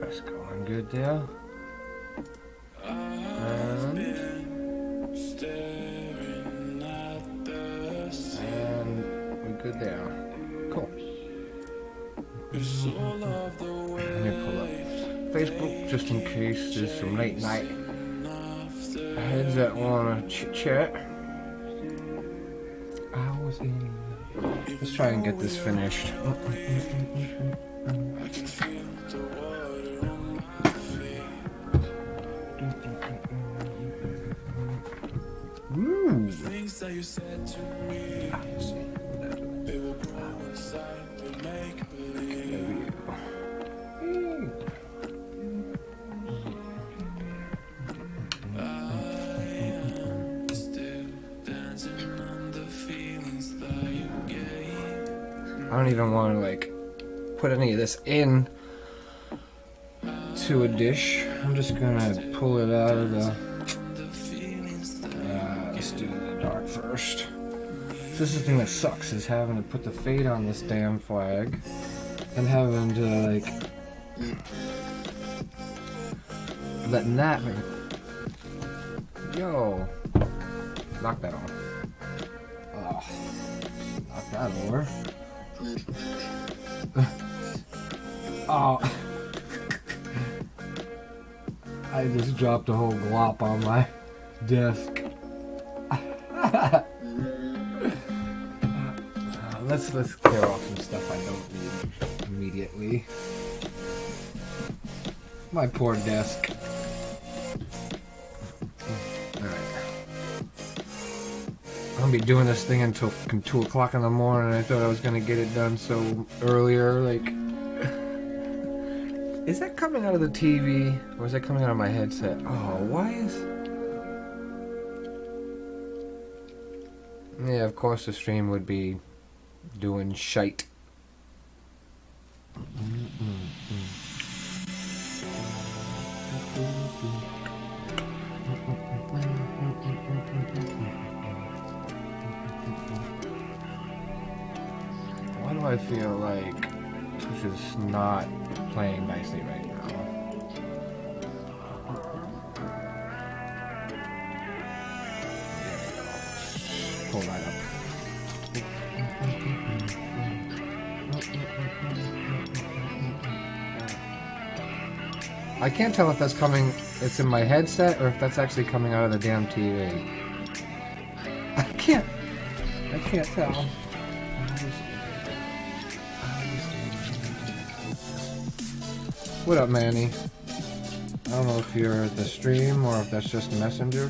That's going good there. And we're good there. Cool. Let me pull up Facebook just in case there's some late night heads that want to chit chat. Let's try and get this finished. Things that you said to me, they will grow inside, they make believe. I am still dancing on the feelings that you gave. I don't even want to like put any of this in to a dish. I'm just gonna pull it out of the. Let's do the dark first. This is the thing that sucks, is having to put the fade on this damn flag and having to like letting that like, yo, knock that off. Oh, knock that over. Oh, I just dropped a whole glop on my desk. Let's clear off some stuff I don't need immediately. My poor desk. Alright. I'm gonna be doing this thing until 2 o'clock in the morning. I thought I was gonna get it done so earlier, like. Is that coming out of the TV? Or is that coming out of my headset? Oh, why is... Yeah, of course the stream would be doing shite. Why do I feel like this is not playing nicely right now? Pull that up. I can't tell if that's coming, it's in my headset, or if that's actually coming out of the damn TV. I can't tell. What up, Manny? I don't know if you're at the stream or if that's just Messenger.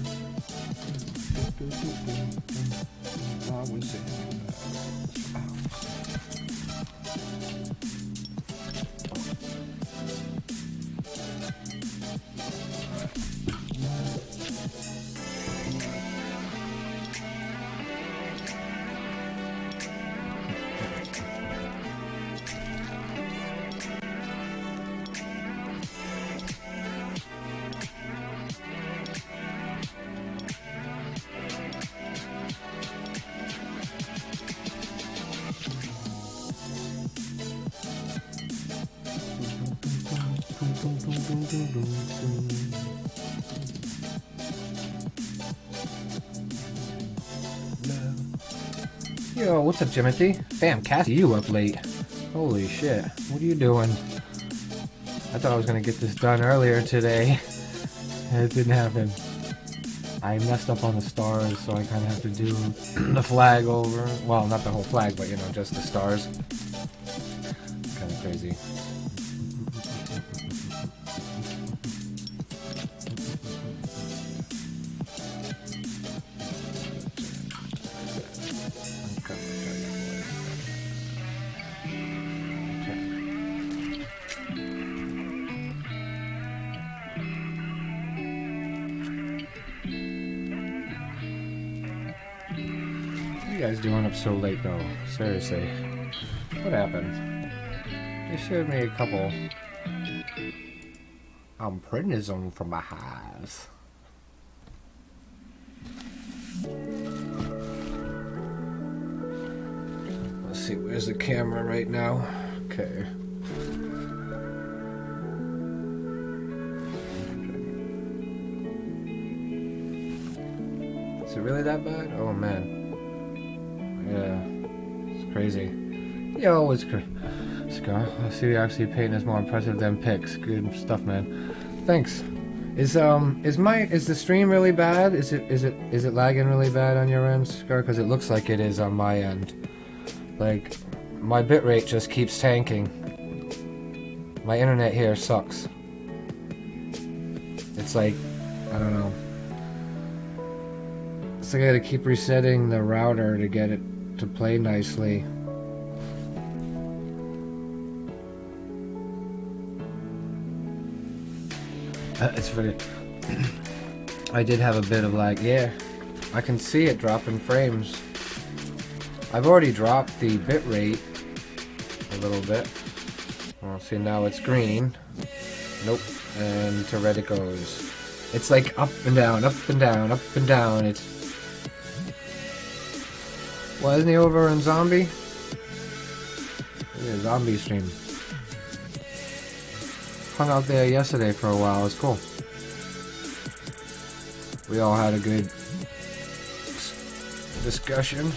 Yo, what's up, Jimothy? Bam, Cassie, you up late. Holy shit, what are you doing? I thought I was gonna get this done earlier today. It didn't happen. I messed up on the stars, so I kind of have to do the flag over. Well, not the whole flag, but you know, just the stars. Kind of crazy. guys doing up so late though? Seriously. What happened? They showed me a couple. I'm prednisone from my highs. Let's see, where's the camera right now? Okay. Is it really that bad? Oh man. Yeah. It's crazy. Yo, it's crazy. Scar, I see you actually painting is more impressive than pics. Good stuff, man. Thanks. Is the stream really bad? Is it lagging really bad on your end, Scar? Because it looks like it is on my end. Like, my bitrate just keeps tanking. My internet here sucks. It's like, I don't know. It's like I gotta keep resetting the router to get it to play nicely. It's funny. I did have a bit of lag. Yeah, I can see it dropping frames. I've already dropped the bitrate a little bit. Well, see, now it's green. Nope. And to red it goes. It's like up and down, up and down, up and down. It's... Well, isn't he over in Zombie? Yeah, Zombie stream. Hung out there yesterday for a while. It was cool. We all had a good discussion.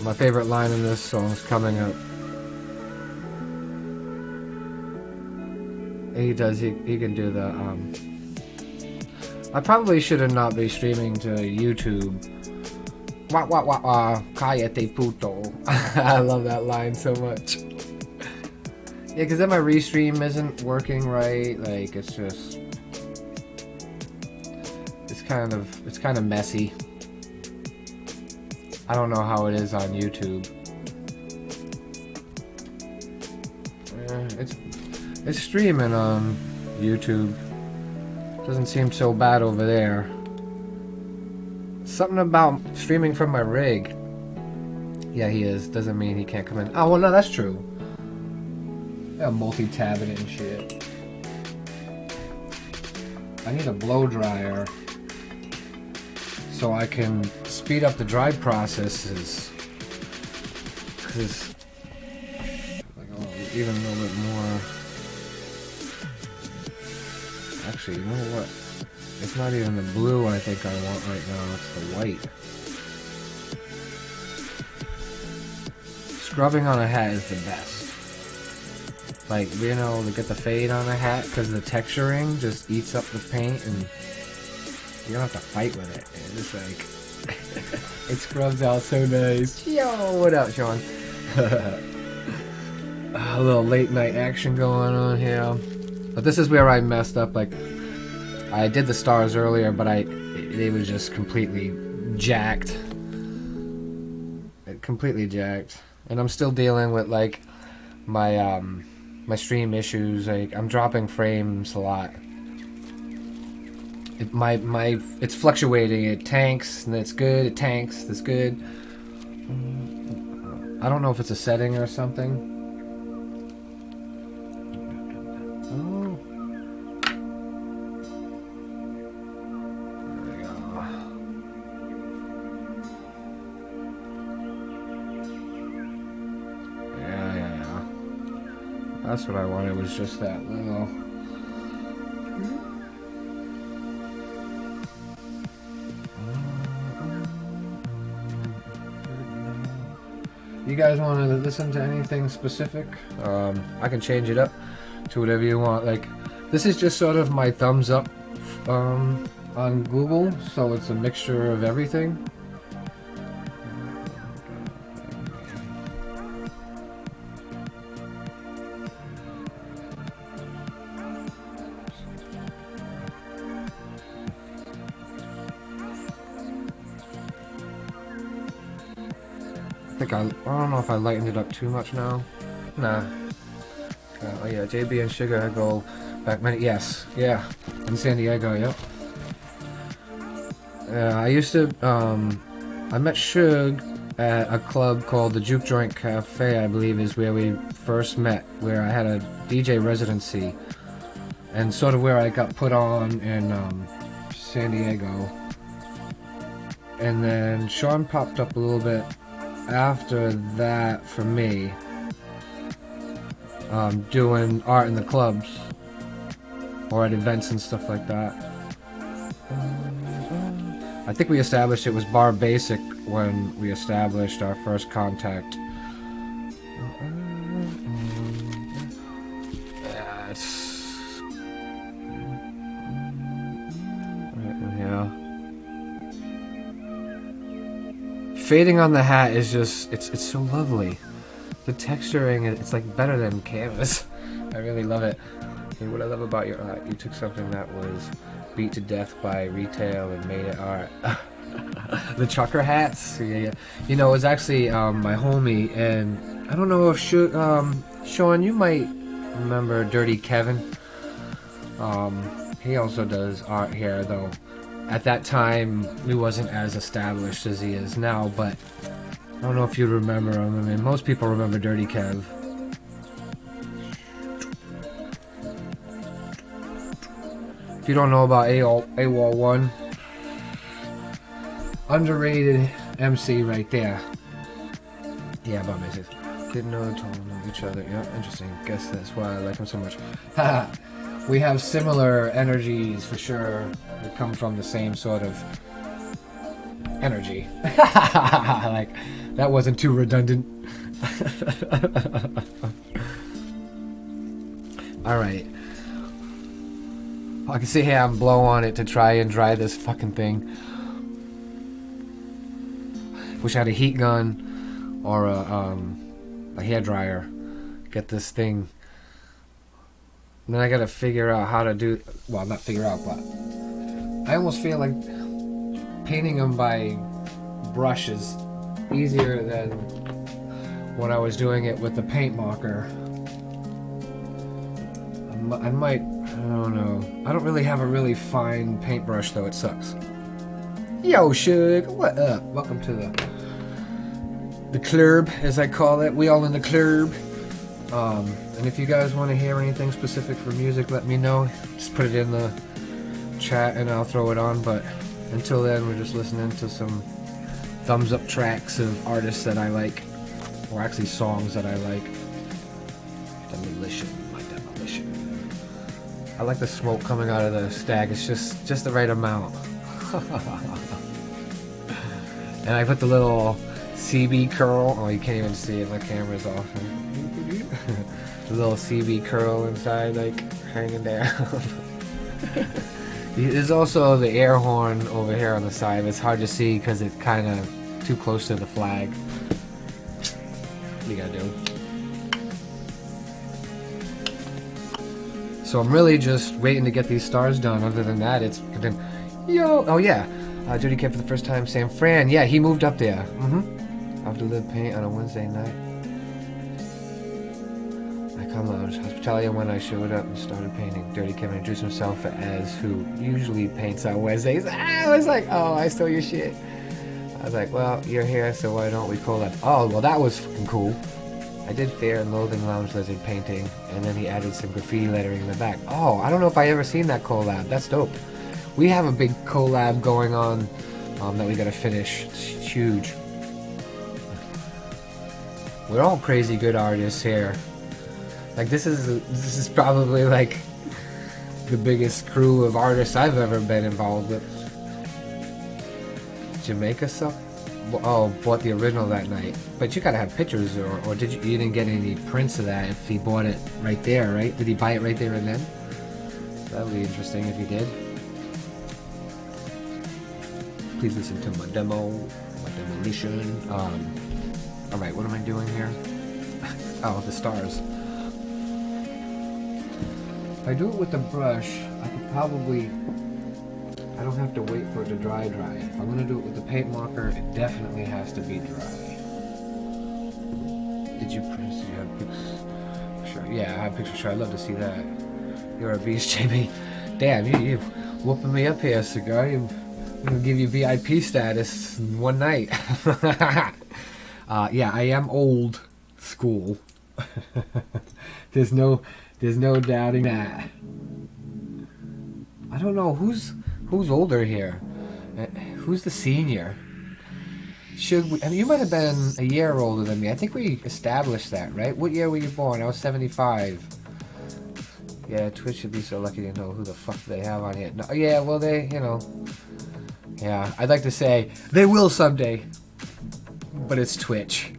My favorite line in this song is coming up. He does. He can do the. I probably should not be streaming to YouTube. Wah wah wah wah. Cállate puto. I love that line so much. Yeah, because then my restream isn't working right. Like, it's just... It's kind of messy. I don't know how it is on YouTube. It's streaming on YouTube. Doesn't seem so bad over there. Something about streaming from my rig. Yeah, he is. Doesn't mean he can't come in. Oh, well, no, that's true. Yeah, multi-tabbing it and shit. I need a blow dryer so I can speed up the dry processes. Cause like, oh, even a little bit more. Actually, you know what? It's not even the blue I think I want right now. It's the white. Scrubbing on a hat is the best. Like, you know, to get the fade on a hat, because the texturing just eats up the paint, and you don't have to fight with it. It's just like, it scrubs out so nice. Yo, what up, Sean? A little late night action going on here. But this is where I messed up. Like, I did the stars earlier, but it was just completely jacked. Completely jacked. And I'm still dealing with, like, my, my stream issues. Like, I'm dropping frames a lot. It's fluctuating. It tanks and it's good. It tanks. That's good. I don't know if it's a setting or something. Oh. There we go. Yeah. That's what I wanted, was just that little... You guys want to listen to anything specific? I can change it up to whatever you want. Like, this is just sort of my thumbs up on Google, so it's a mixture of everything. I don't know if I lightened it up too much now. Nah. Oh yeah, JB and Sugar go back many. Yes, yeah, in San Diego. Yep. I used to, I met Suge at a club called the Juke Joint Cafe, I believe is where we first met, where I had a DJ residency, and sort of where I got put on in San Diego. And then Sean popped up a little bit after that for me, doing art in the clubs or at events and stuff like that. I think we established it was Bar Basic when we established our first contact. Yeah. Fading on the hat is just, it's so lovely. The texturing, it's like better than canvas. I really love it. And what I love about your art, you took something that was beat to death by retail and made it art. The trucker hats, yeah. You know, it was actually my homie, and I don't know if Sean, you might remember Dirty Kevin. He also does art here, though. At that time, he wasn't as established as he is now, but I don't know if you remember him. I mean, most people remember Dirty Kev. If you don't know about AWOL 1, underrated MC right there. Yeah, about Mrs. Didn't know each other. Yeah, interesting. Guess that's why I like him so much. We have similar energies for sure. We come from the same sort of energy. Like, that wasn't too redundant. Alright. I can sit here and blow on it to try and dry this fucking thing. Wish I had a heat gun or a hair dryer. Get this thing. And then I gotta figure out how to do, well, not figure out, but I almost feel like painting them by brush is easier than when I was doing it with the paint marker. I might, I don't know. I don't really have a really fine paintbrush though, it sucks. Yo, Suge, what up? Welcome to the club, as I call it. We all in the club. And if you guys want to hear anything specific for music, let me know. Just put it in the chat and I'll throw it on. But until then, we're just listening to some thumbs up tracks of artists that I like, or actually songs that I like. Demolition, my demolition. I like the smoke coming out of the stag. It's just the right amount. And I put the little CB curl. Oh, you can't even see it. My camera's off. The little CB curl inside, like, hanging down. There's also the air horn over here on the side. It's hard to see because it's kind of too close to the flag. What you gotta do? So I'm really just waiting to get these stars done. Other than that, it's been... Yo! Oh yeah! Dirty Kid for the first time, San Fran. Yeah, he moved up there. After the paint on a Wednesday night. Lounge. Hospitality when I showed up and started painting. Dirty Kevin introduced himself as who usually paints on Wednesdays. I was like, oh, I stole your shit. I was like, well, you're here, so why don't we collab? Oh, well, that was fucking cool. I did Fear and Loathing Lounge Lizard painting, and then he added some graffiti lettering in the back. Oh, I don't know if I ever seen that collab. That's dope. We have a big collab going on that we gotta finish. It's huge. We're all crazy good artists here. Like, this is probably like the biggest crew of artists I've ever been involved with. Jamaica stuff? Oh, bought the original that night. But you gotta have pictures, or did you didn't get any prints of that if he bought it right there, right? Did he buy it right there and then? That would be interesting if he did. Please listen to my demo, my demolition. Alright, what am I doing here? Oh, the stars. If I do it with the brush, I could probably... I don't have to wait for it to dry. If I'm going to do it with the paint marker, it definitely has to be dry. Did you have pictures? Sure. Yeah, I have pictures. Sure, I'd love to see that. You're a beast, JB. Damn, you whooping me up here, cigar. You It'll give you VIP status in one night. Yeah, I am old school. There's no doubting that. I don't know who's older here. Who's the senior? Should we? I mean, you might have been a year older than me. I think we established that, right? What year were you born? I was 75. Yeah, Twitch should be so lucky to know who the fuck they have on here. No, yeah, well, they, you know. Yeah, I'd like to say they will someday, but it's Twitch.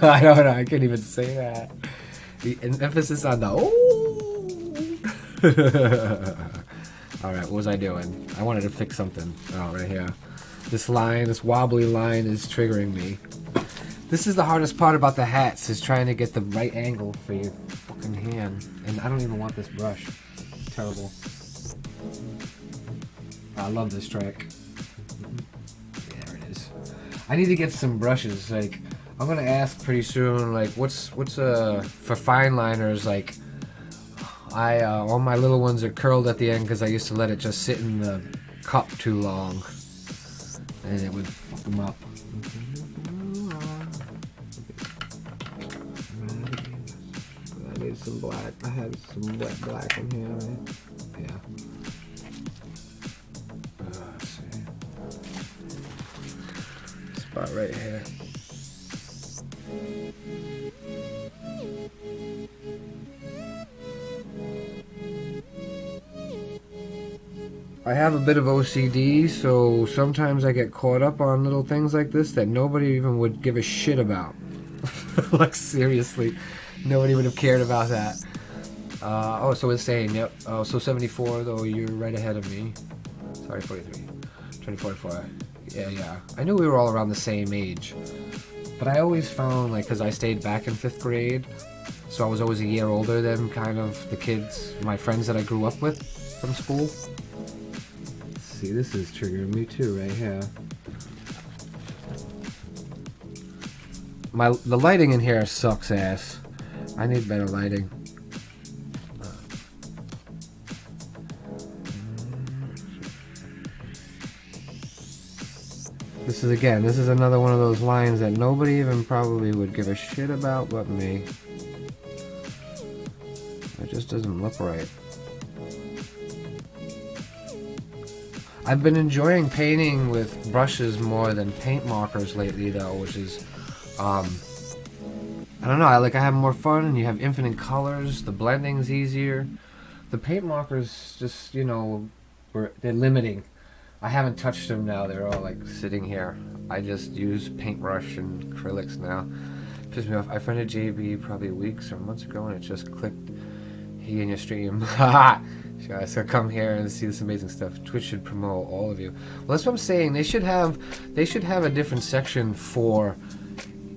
I don't know. I can't even say that. The emphasis on the All right, what was I doing? I wanted to fix something. Oh, right here. This line, this wobbly line, is triggering me. This is the hardest part about the hats, is trying to get the right angle for your fucking hand. And I don't even want this brush. It's terrible. I love this trick. There it is. I need to get some brushes. Like, I'm gonna ask pretty soon. Like, what's for fine liners? Like, all my little ones are curled at the end because I used to let it just sit in the cup too long, and it would fuck them up. I need some black. I have some wet black in here, right? Yeah. Let's see. Spot right here. I have a bit of OCD, so sometimes I get caught up on little things like this that nobody even would give a shit about. Like, seriously, nobody would have cared about that. Oh, so it's saying, yep. Oh, so 74, though, you're right ahead of me. Sorry, 43. 2044. Yeah. I knew we were all around the same age. But I always found, like, because I stayed back in 5th grade, so I was always a year older than kind of the kids, my friends that I grew up with from school. See, this is triggering me too, right here. The lighting in here sucks ass. I need better lighting. This is another one of those lines that nobody even probably would give a shit about but me. It just doesn't look right. I've been enjoying painting with brushes more than paint markers lately, though, which is, I don't know, I have more fun, and you have infinite colors, the blending's easier. The paint markers just, you know, they're limiting. I haven't touched them now, they're all, like, sitting here. I just use paintbrush and acrylics now. Pisses me off. I friended JB probably weeks or months ago, and it just clicked, he in your stream. Haha! So come here and see this amazing stuff. Twitch should promote all of you. Well, that's what I'm saying. They should have a different section for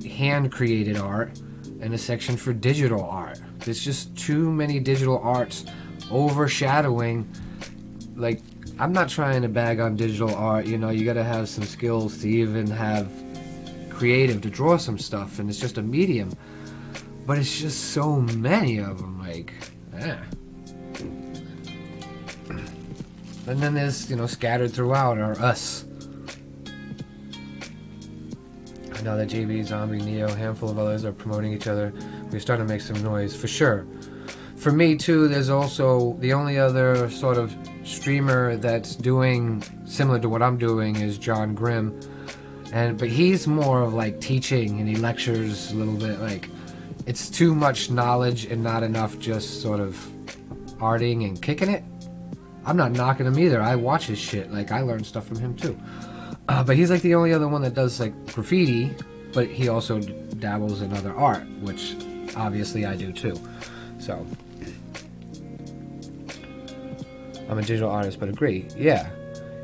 hand-created art and a section for digital art. There's just too many digital arts overshadowing. Like, I'm not trying to bag on digital art. You know, you gotta have some skills to even have creative to draw some stuff, and it's just a medium. But it's just so many of them. Like, And then there's, you know, scattered throughout are us. I know that JB, Zombie, Neo, a handful of others are promoting each other. We're starting to make some noise, for sure. For me, too, there's also the only other sort of streamer that's doing similar to what I'm doing is John Grimm. But he's more of like teaching, and he lectures a little bit. Like, it's too much knowledge and not enough just sort of arting and kicking it. I'm not knocking him either. I watch his shit. Like, I learn stuff from him too. But he's like the only other one that does like graffiti, but he also dabbles in other art, which obviously I do too. So I'm a digital artist, but agree. Yeah,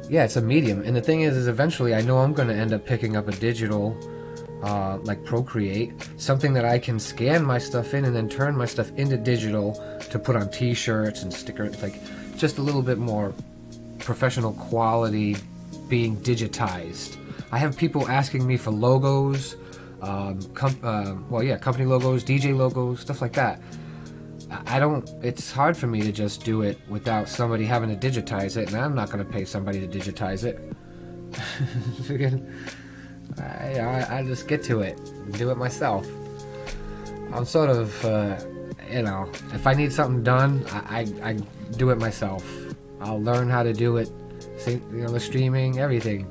it's a medium. And the thing is eventually I know I'm going to end up picking up a digital, like Procreate, something that I can scan my stuff in and then turn my stuff into digital to put on t-shirts and stickers, like just a little bit more professional quality being digitized. I have people asking me for logos, company logos, DJ logos, stuff like that. It's hard for me to just do it without somebody having to digitize it, and I'm not going to pay somebody to digitize it. I just get to it, do it myself. I'm sort of, you know, if I need something done, I do it myself. I'll learn how to do it, you know, the streaming, everything.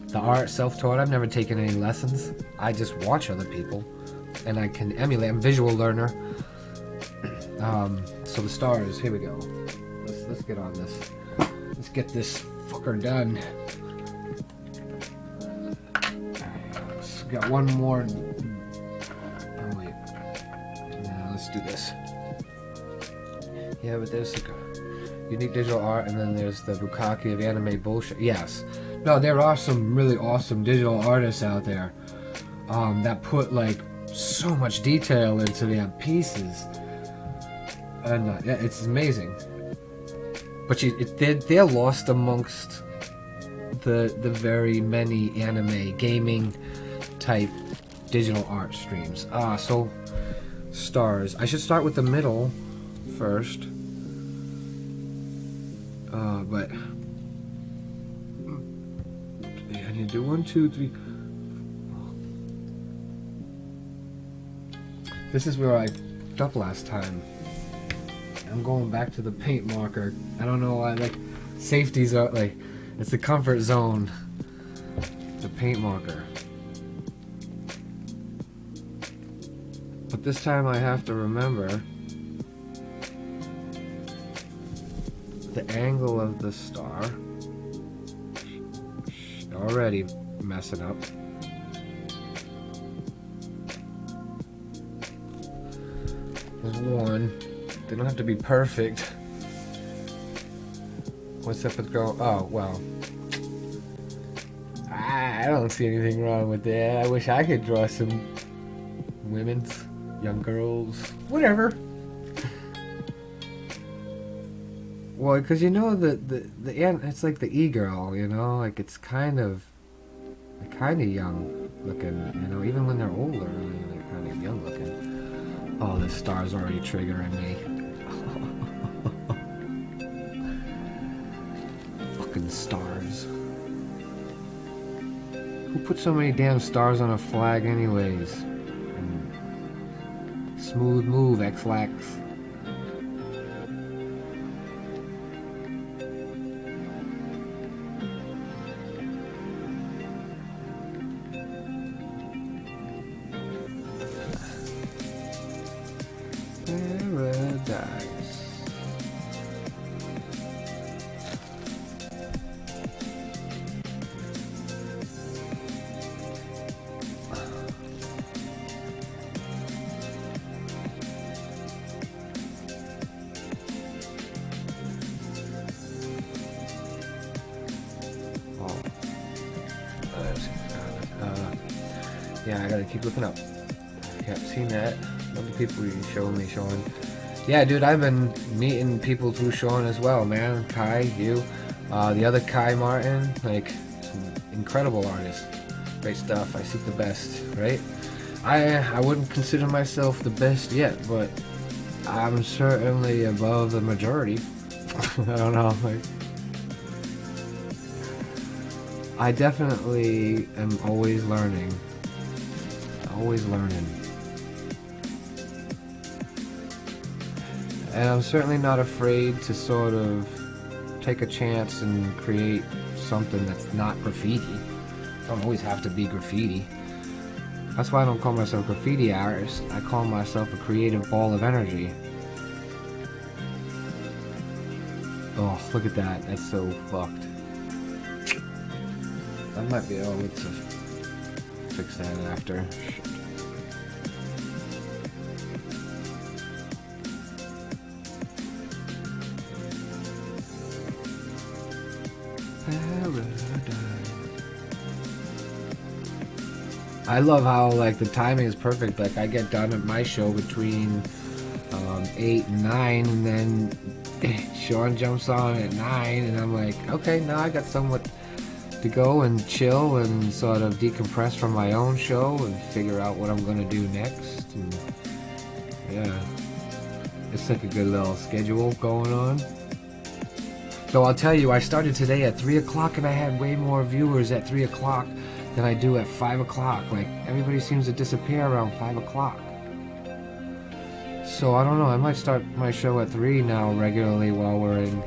The art, self-taught, I've never taken any lessons. I just watch other people, and I can emulate. I'm a visual learner. So the stars, here we go. Let's get on this. Let's get this fucker done. Got one more. Oh wait. Now let's do this. Yeah, but there's like a unique digital art, and then there's the bukkake of anime bullshit. Yes. No, there are some really awesome digital artists out there that put like so much detail into their pieces, and yeah, it's amazing. But they're lost amongst the very many anime gaming type digital art streams. So stars. I should start with the middle first. But yeah, I need to do 1, 2, 3. This is where I fucked up last time. I'm going back to the paint marker. I don't know why, like, safeties are, like, it's the comfort zone. The paint marker. But this time I have to remember the angle of the star. Already messing up. There's one. They don't have to be perfect. What's up with girl? Oh, well. I don't see anything wrong with that. I wish I could draw some women's, young girls, whatever. Well, because you know it's like the e-girl, you know, like it's kind of young looking, you know, even when they're older, they're kind of young looking. Oh, this star's already triggering me. Fucking stars. Who put so many damn stars on a flag anyways? Smooth move, X-Lax. Paradise. Yeah, I gotta keep looking up. Yep, seen that. Other people you showing me, Sean. Yeah, dude, I've been meeting people through Sean as well, man. Kai, you, the other Kai Martin, like, some incredible artists. Great stuff. I seek the best, right? I wouldn't consider myself the best yet, but I'm certainly above the majority. I don't know, like, I definitely am always learning. Always learning. And I'm certainly not afraid to sort of take a chance and create something that's not graffiti. I don't always have to be graffiti. That's why I don't call myself a graffiti artist. I call myself a creative ball of energy. Oh, look at that. That's so fucked. I might be able to fix that after. Shit. I love how, like, the timing is perfect. Like, I get done at my show between 8 and 9, and then Sean jumps on at 9, and I'm like, okay, now I got somewhat to go and chill and sort of decompress from my own show and figure out what I'm gonna do next. And yeah, it's like a good little schedule going on. Though I'll tell you, I started today at 3 o'clock and I had way more viewers at 3 o'clock than I do at 5 o'clock. Like, everybody seems to disappear around 5 o'clock. So, I don't know, I might start my show at 3 now regularly while we're in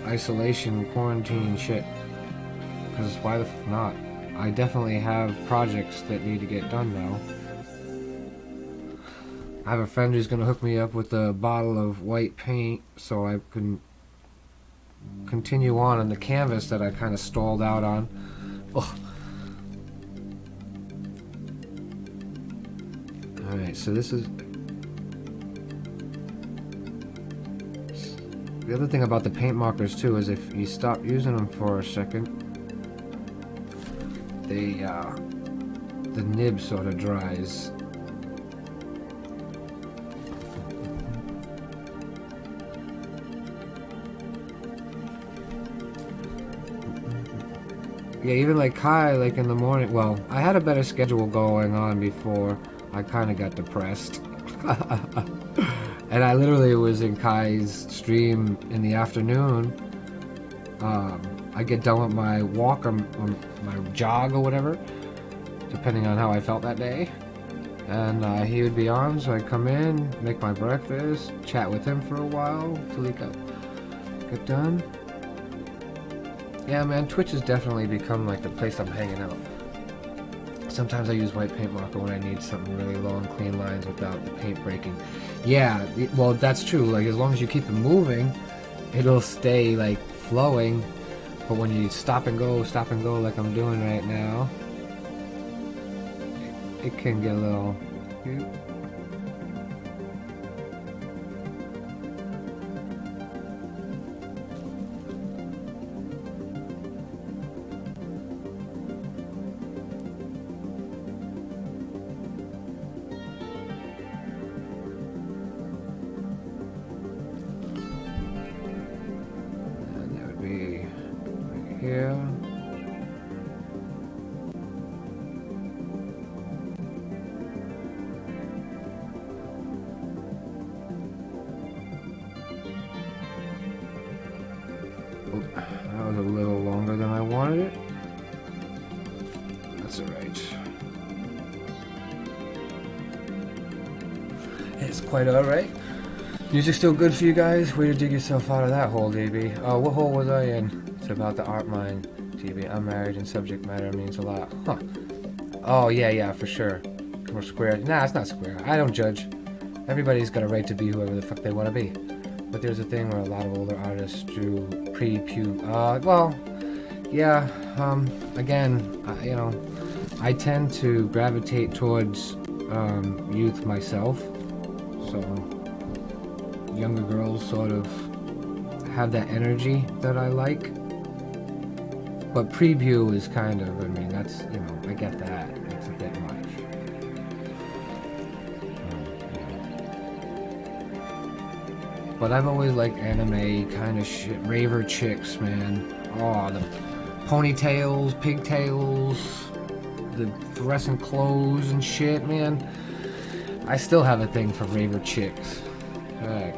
isolation, quarantine shit. Because why the f not? I definitely have projects that need to get done now. I have a friend who's going to hook me up with a bottle of white paint so I can continue on the canvas that I kind of stalled out on. Ugh. Alright, so this is... The other thing about the paint markers too is if you stop using them for a second, they, the nib sort of dries. Yeah, even like Kai, like in the morning, well, I had a better schedule going on before I kind of got depressed. And I literally was in Kai's stream in the afternoon. I get done with my walk or my jog or whatever, depending on how I felt that day. And he would be on, so I'd come in, make my breakfast, chat with him for a while till he got done. Yeah, man, Twitch has definitely become like the place I'm hanging out. Sometimes I use white paint marker when I need something really long, clean lines without the paint breaking. Yeah, well, that's true. Like, as long as you keep it moving, it'll stay, like, flowing. But when you stop and go like I'm doing right now, it can get a little... here. Oh, that was a little longer than I wanted it. That's alright. It's quite alright. Music still good for you guys? Way to dig yourself out of that hole, DB. What hole was I in? It's about the art mind, DB. I'm married and subject matter means a lot. Huh. Oh, yeah, for sure. We're square. Nah, it's not square. I don't judge. Everybody's got a right to be whoever the fuck they want to be. But there's a thing where a lot of older artists drew pre-pube. Well, yeah, again, you know, I tend to gravitate towards youth myself. So, younger girls sort of have that energy that I like. But preview is kind of, I mean, that's, you know, I get that. It's a bit much. But I've always liked anime kind of shit. Raver chicks, man. Oh, the ponytails, pigtails, the fluorescent clothes and shit, man. I still have a thing for raver chicks. Alright.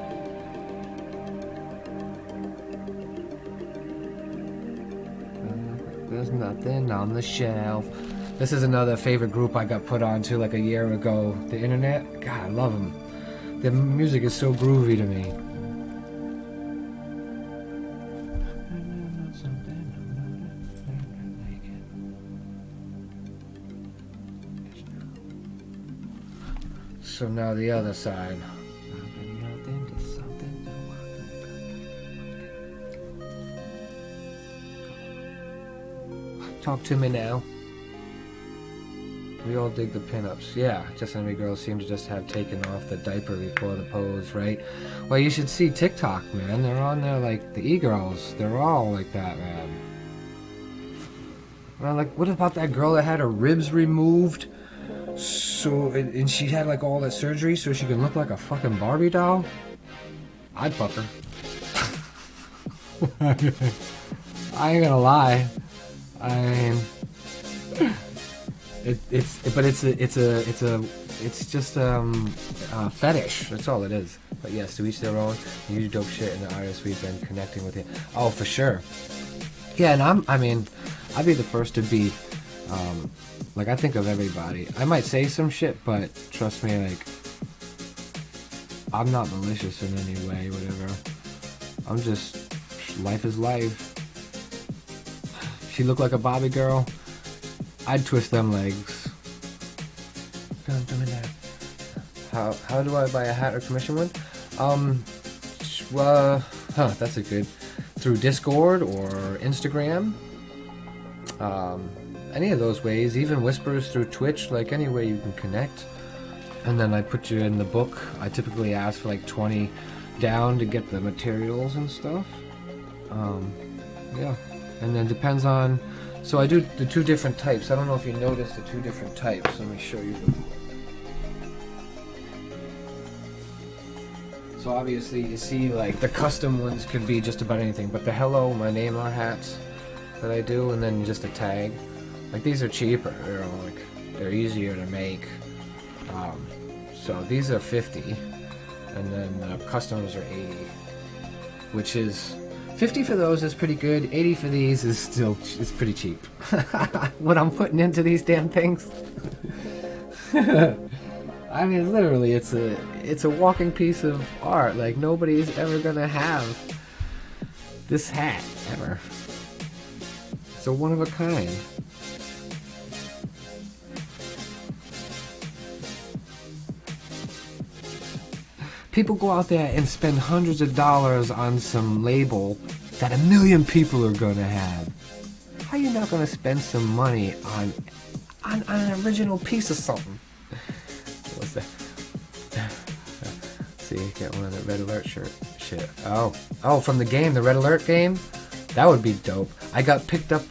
There's nothing on the shelf. This is another favorite group I got put onto like a year ago. The internet. God, I love them. The music is so groovy to me. So now the other side. Talk to me now. We all dig the pinups. Yeah, just enemy girls seem to just have taken off the diaper before the pose, right? Well, you should see TikTok, man. They're on there like the e-girls. They're all like that, man. Well, like, what about that girl that had her ribs removed? So, and she had like all that surgery so she could look like a fucking Barbie doll? I'd fuck her. I ain't gonna lie. I mean, it's just a fetish. That's all it is. But yes, to each their own. You do dope shit, and the artists we've been connecting with it. Oh, for sure. Yeah, and I mean, I'd be the first to be, like, I think of everybody. I might say some shit, but trust me, like, I'm not malicious in any way, whatever. I'm just, life is life. She looked like a Bobby girl, I'd twist them legs. How do I buy a hat or commission one? That's a good. Through Discord or Instagram. Any of those ways, even whispers through Twitch, like any way you can connect. And then I put you in the book. I typically ask for like 20 down to get the materials and stuff. Yeah. And then depends on, so I do the 2 different types. I don't know if you noticed the 2 different types. Let me show you them. So obviously you see like the custom ones could be just about anything, but the hello, my name are hats that I do, and then just a tag. Like these are cheaper, you know, like they're easier to make. So these are 50, and then the customs are 80, which is 50 for those is pretty good. 80 for these is still pretty cheap. What I'm putting into these damn things. I mean, literally, it's a walking piece of art. Like nobody's ever gonna have this hat ever. It's a one of a kind. People go out there and spend hundreds of dollars on some label that 1 million people are gonna have. How are you not gonna spend some money on an original piece of something? What's that? See, get one of the Red Alert shirt. Shit. Oh, from the game, the Red Alert game? That would be dope. I got picked up,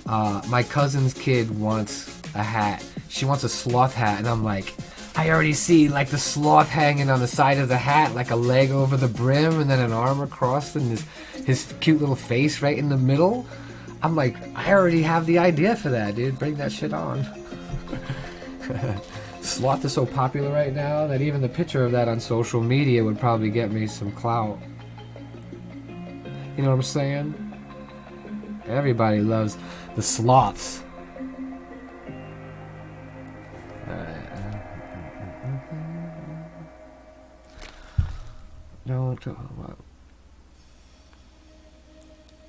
my cousin's kid wants a hat. She wants a sloth hat, and I'm like, I already see like the sloth hanging on the side of the hat, like a leg over the brim, and then an arm across, and his cute little face right in the middle. I'm like, I already have the idea for that, dude. Bring that shit on. Sloth is so popular right now that even the picture of that on social media would probably get me some clout. You know what I'm saying? Everybody loves the sloths. No,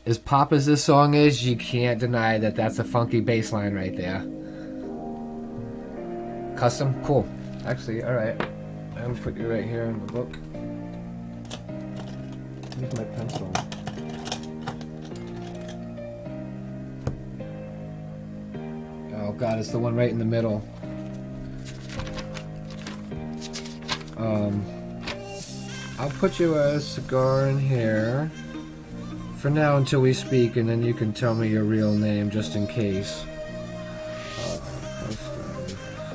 as pop as this song is, you can't deny that that's a funky bass line right there. Custom? Cool. Actually, alright. I'm gonna put you right here in the book. Where's my pencil? Oh god, it's the one right in the middle. I'll put you a cigar in here for now until we speak, and then you can tell me your real name just in case.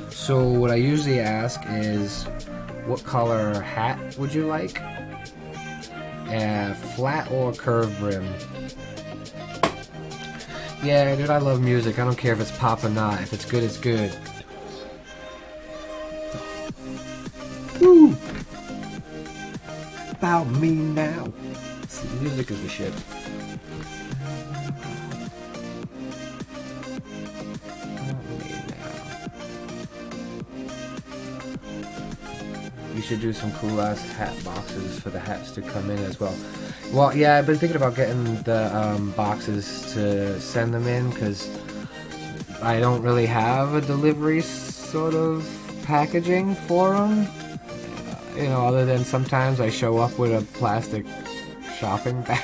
So what I usually ask is, what color hat would you like? Flat or curved brim? Yeah, dude, I love music. I don't care if it's pop or not. If it's good, it's good. Woo! About me now. See, music is the shit. You should do some cool ass hat boxes for the hats to come in as well. Well, yeah, I've been thinking about getting the boxes to send them in, because I don't really have a delivery sort of packaging for them. You know, other than sometimes I show up with a plastic shopping bag.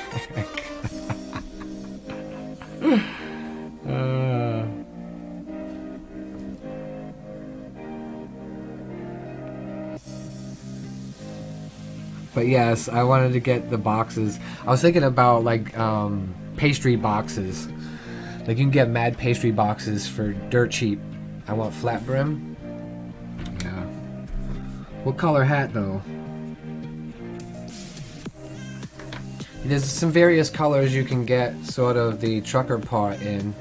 But yes, I wanted to get the boxes. I was thinking about like pastry boxes. Like you can get mad pastry boxes for dirt cheap. I want flat brim. Yeah. What color hat though? There's some various colors you can get sort of the trucker part in.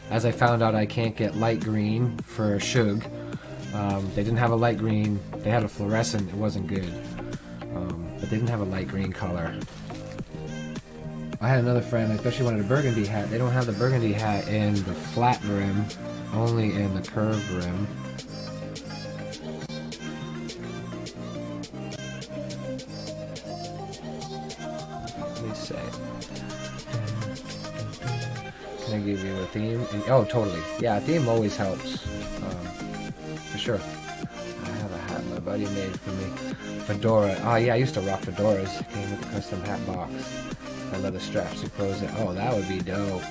As I found out, I can't get light green for Shug. They didn't have a light green. They had a fluorescent. It wasn't good. But they didn't have a light green color. I had another friend, I thought she wanted a burgundy hat. They don't have the burgundy hat in the flat rim, only in the curved rim. Let me say. Can I give you a theme? Oh, totally. Yeah, a theme always helps. For sure. I have a hat my buddy made for me. Fedora. Oh yeah, I used to rock fedoras. It came with a custom hat box. I leather straps to close it. Oh, that would be dope.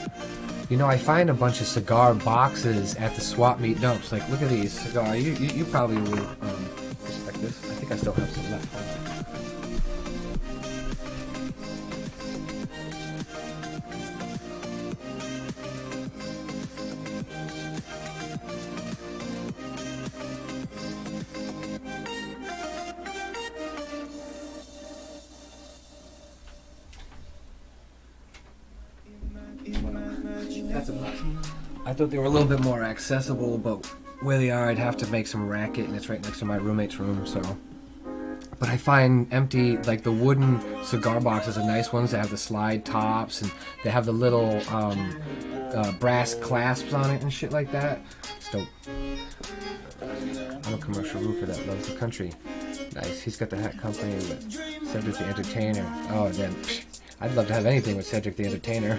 You know, I find a bunch of cigar boxes at the swap meet dumps. Like, look at these cigar. You probably would respect this. I think I still have some left. That's a plus. I thought they were a little bit more accessible, but where they are, I'd have to make some racket, and it's right next to my roommate's room, so. But I find empty, like the wooden cigar boxes are nice ones. They have the slide tops, and they have the little brass clasps on it and shit like that. It's dope. I'm a commercial roofer that loves the country. Nice. He's got the hat company with Cedric the Entertainer. Oh, then. I'd love to have anything with Cedric the Entertainer.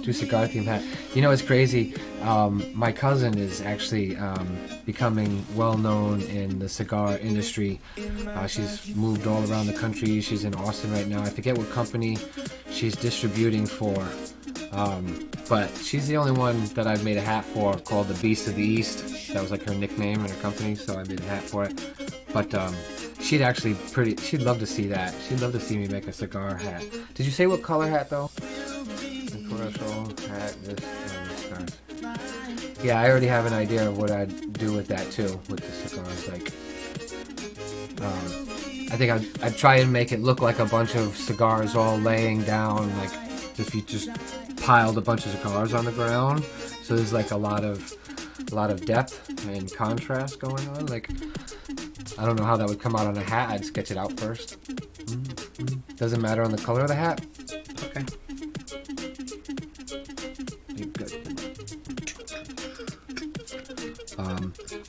Do cigar theme hat. You know, it's crazy. My cousin is actually becoming well known in the cigar industry. She's moved all around the country. She's in Austin right now. I forget what company she's distributing for. But she's the only one that I've made a hat for called the Beast of the East. That was like her nickname in her company, so I made a hat for it. But she'd love to see that. She'd love to see me make a cigar hat. Did you say what color hat though? Commercial hat, this, cigars. Yeah, I already have an idea of what I'd do with that too, with the cigars. Like, I think I'd try and make it look like a bunch of cigars all laying down, like if you just piled a bunch of cigars on the ground. So there's like a lot of depth and contrast going on. Like, I don't know how that would come out on a hat. I'd sketch it out first. Doesn't matter on the color of the hat? Okay. Good.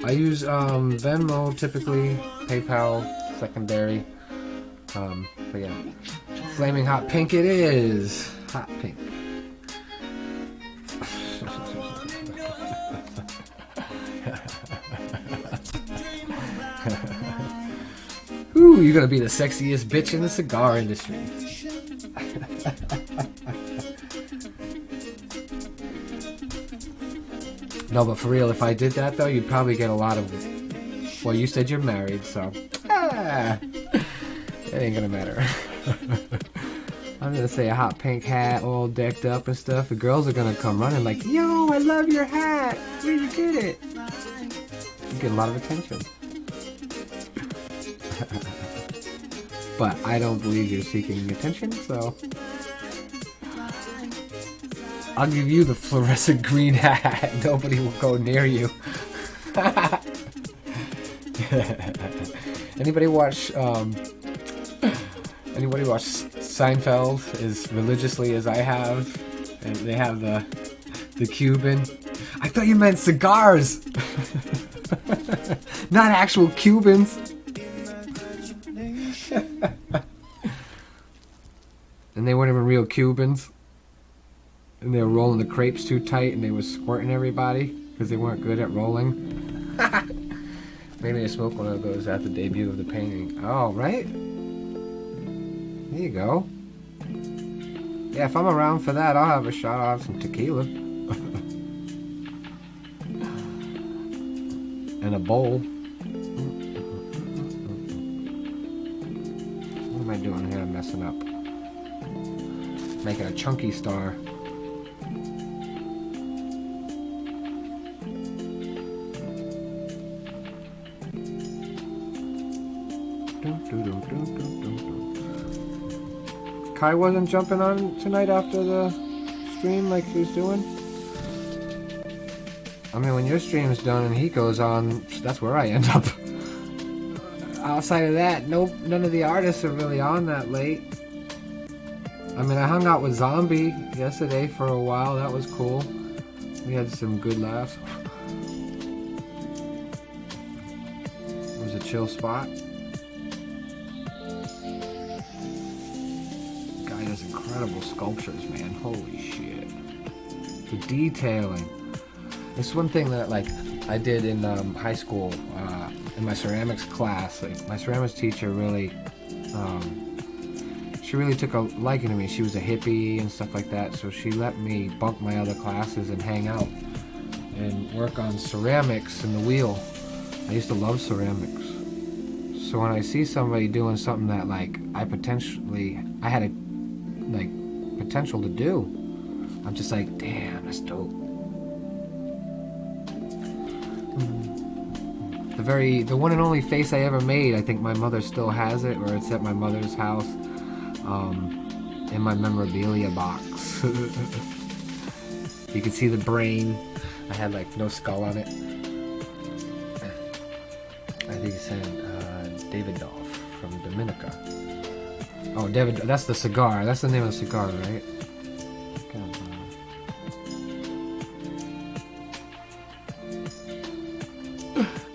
I use Venmo typically, PayPal secondary. But yeah, flaming hot pink it is. Hot pink. Ooh, you're gonna be the sexiest bitch in the cigar industry. No, but for real, if I did that though, you'd probably get a lot of. Well, you said you're married, so it ain't gonna matter. I'm gonna say a hot pink hat, all decked up and stuff. The girls are gonna come running like, "Yo, I love your hat. Where'd you get it?" You get a lot of attention. But I don't believe you're seeking attention, so I'll give you the fluorescent green hat. Nobody will go near you. Anybody watch Seinfeld as religiously as I have? And they have the Cuban. I thought you meant cigars, not actual Cubans. And they weren't even real Cubans. And they were rolling the crepes too tight, and they were squirting everybody because they weren't good at rolling. Maybe I smoked one of those at the debut of the painting. Oh, right? There you go. Yeah, if I'm around for that, I'll have a shot. I'll have some tequila. And a bowl. What am I doing here? I'm messing up. Making a chunky star. Kai wasn't jumping on tonight after the stream like he was doing? I mean, when your stream's done and he goes on, that's where I end up. Outside of that, none of the artists are really on that late. I mean, I hung out with Zombie yesterday for a while. That was cool. We had some good laughs. It was a chill spot. Guy does incredible sculptures, man. Holy shit. The detailing. It's one thing that, like, I did in high school, in my ceramics class. Like, my ceramics teacher really, she really took a liking to me. She was a hippie and stuff like that, so she let me bunk my other classes and hang out and work on ceramics and the wheel. I used to love ceramics. So when I see somebody doing something that, like, I had a, like, potential to do, I'm just like, damn, that's dope. The one and only face I ever made, I think my mother still has it, or it's at my mother's house, in my memorabilia box. You can see the brain. I had, like, no skull on it. I think he said Davidoff from Dominica. Oh, David, that's the cigar. That's the name of the cigar, right?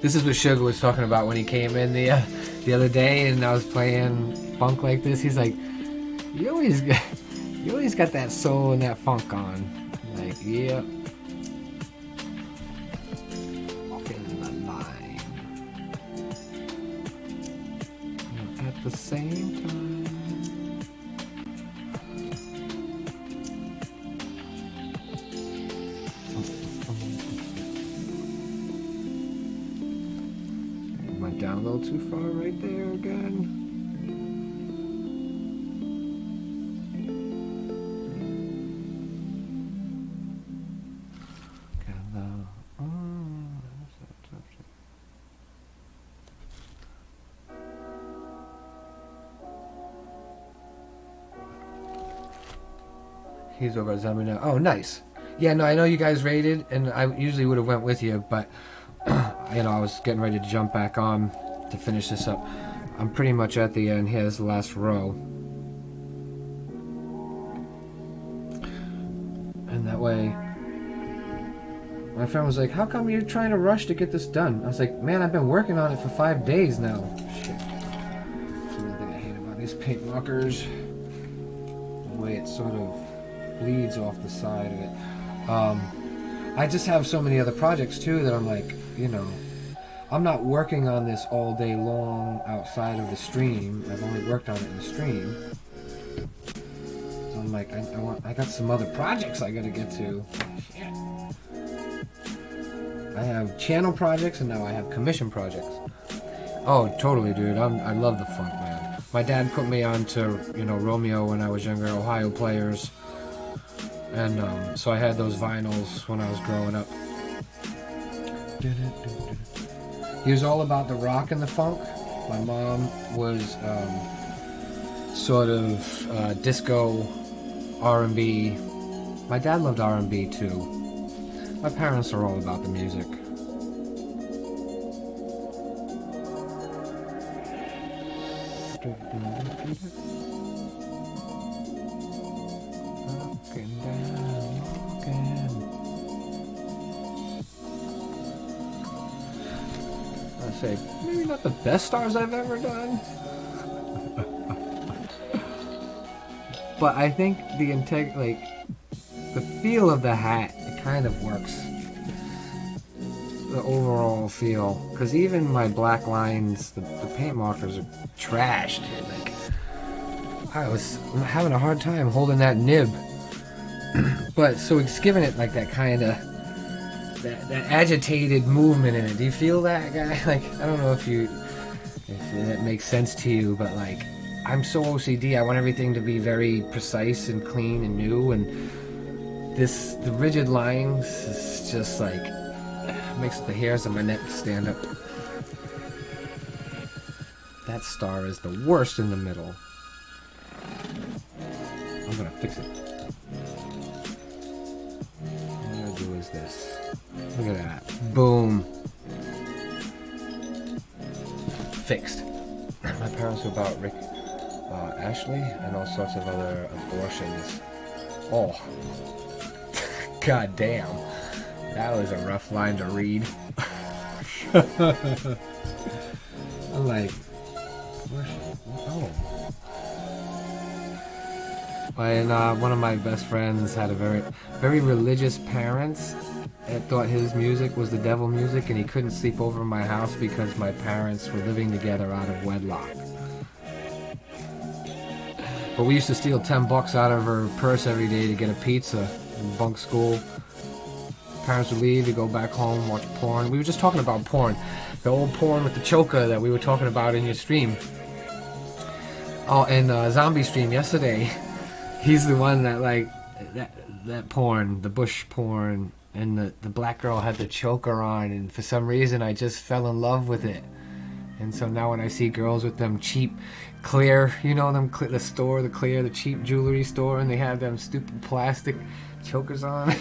This is what Sugar was talking about when he came in the other day, and I was playing funk like this. He's like, "You always got that soul and that funk on." I'm like, yep. Walking the line. And at the same time. Down a little too far right there again. He's over at Zombie now. Oh, nice. Yeah, no, I know you guys raided, and I usually would have went with you, but you know, I was getting ready to jump back on to finish this up. I'm pretty much at the end. Here's the last row. And that way, my friend was like, "How come you're trying to rush to get this done?" I was like, "Man, I've been working on it for 5 days now." Shit. That's one thing I hate about these paint markers. The way it sort of bleeds off the side of it. I just have so many other projects too that I'm like, you know, I'm not working on this all day long outside of the stream. I've only worked on it in the stream. So I'm like, I got some other projects I gotta get to. Shit. I have channel projects and now I have commission projects. Oh, totally, dude. I love the funk, man. My dad put me on to, you know, Romeo when I was younger, Ohio Players. And so I had those vinyls when I was growing up. He was all about the rock and the funk. My mom was sort of disco, R&B. My dad loved R&B too. My parents are all about the music. Say, maybe not the best stars I've ever done, but I think the the feel of the hat, it kind of works. The overall feel, because even my black lines, the paint markers are trash, dude. Like, I'm having a hard time holding that nib, but so it's giving it like that kind of. That agitated movement in it. Do you feel that, guy? Like, I don't know if that makes sense to you, but like, I'm so OCD. I want everything to be very precise and clean and new, and the rigid lines is just like, makes the hairs on my neck stand up. That star is the worst in the middle. I'm gonna fix it. What I'm gonna do is this. Look at that. Boom. Fixed. My parents were about Ashley and all sorts of other abortions. Oh. God damn. That was a rough line to read. I'm like, oh. And one of my best friends had a very religious parents and thought his music was the devil music, and he couldn't sleep over in my house because my parents were living together out of wedlock. But we used to steal $10 out of her purse every day to get a pizza in bunk school. Parents would leave to go back home, watch porn. We were just talking about porn. The old porn with the choker that we were talking about in your stream. Oh, in Zombie stream yesterday. He's the one that, like, that porn, the bush porn, and the black girl had the choker on, and for some reason I just fell in love with it. And so now when I see girls with them cheap, clear, you know, the store, the cheap jewelry store, and they have them stupid plastic chokers on.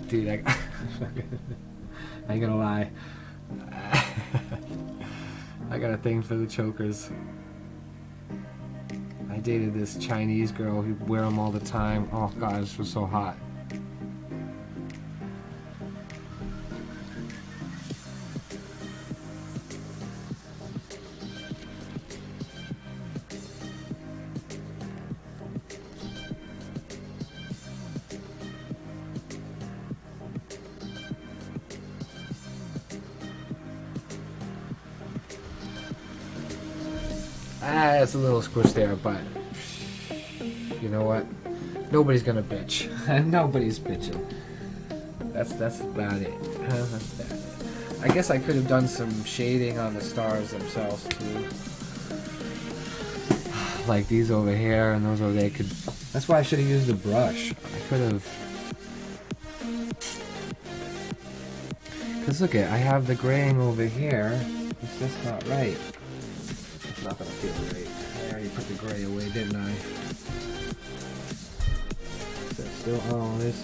Dude, I ain't gonna lie. I got a thing for the chokers. I dated this Chinese girl who'd wear them all the time. Oh god, this was so hot. It's a little squish there, but you know what? Nobody's gonna bitch. Nobody's bitching. That's about it. That's about it. I guess I could have done some shading on the stars themselves too. Like these over here and those over there. That's why I should have used a brush. I could have. Cause look at, I have the graying over here. It's just not right. It's not gonna feel great. I already put the gray away, didn't I? Is that still? Oh, there's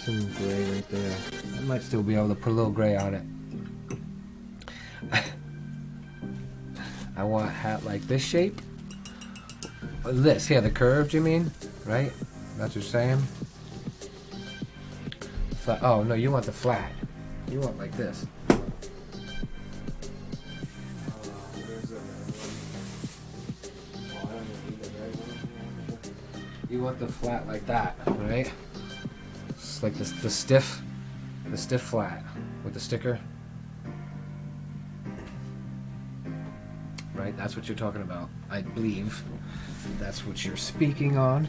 some gray right there. I might still be able to put a little gray on it. I want a hat like this shape. This here, the curved, you mean? Right? That's what you're saying? Flat. Oh no, you want the flat. You want like this. You want the flat like that, right? It's like the stiff flat with the sticker. Right, that's what you're talking about. I believe that's what you're speaking on.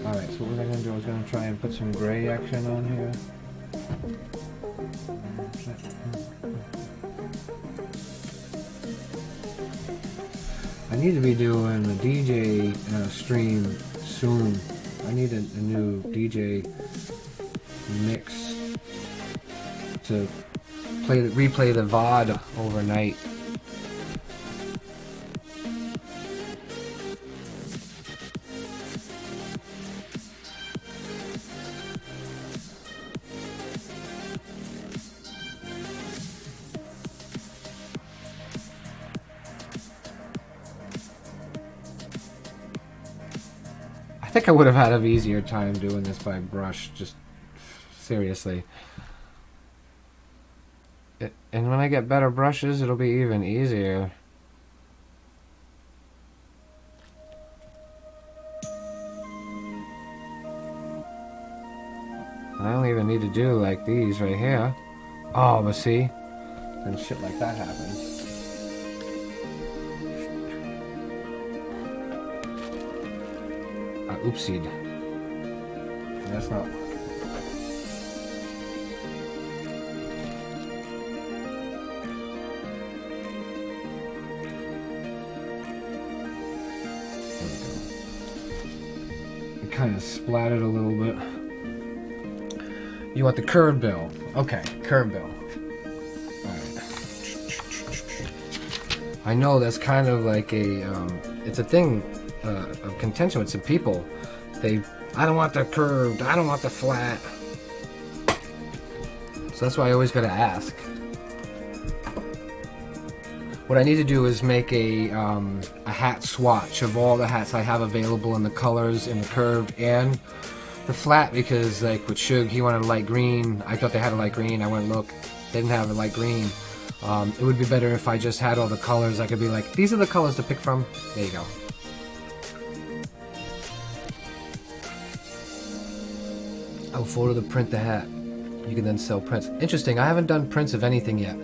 Alright, so what was I going to do? I was going to try and put some gray action on here. I need to be doing a DJ stream soon. I need a new DJ mix to replay the VOD overnight. I think I would have had an easier time doing this by brush, just seriously. And when I get better brushes, it'll be even easier. I don't even need to do like these right here. Oh, but see? Then shit like that happens. Oopsied. That's not. It kind of splattered a little bit. You want the curve bill? Okay, curve bill. I know that's kind of like a, it's a thing of contention with some people. I don't want the curved, I don't want the flat. So that's why I always gotta ask. What I need to do is make a hat swatch of all the hats I have available in the colors, in the curved and the flat, because like with Shug, he wanted a light green. I thought they had a light green. I went and looked, they didn't have a light green. It would be better if I just had all the colors. I could be like, these are the colors to pick from. There you go. Oh, photo to print the hat. You can then sell prints. Interesting. I haven't done prints of anything yet.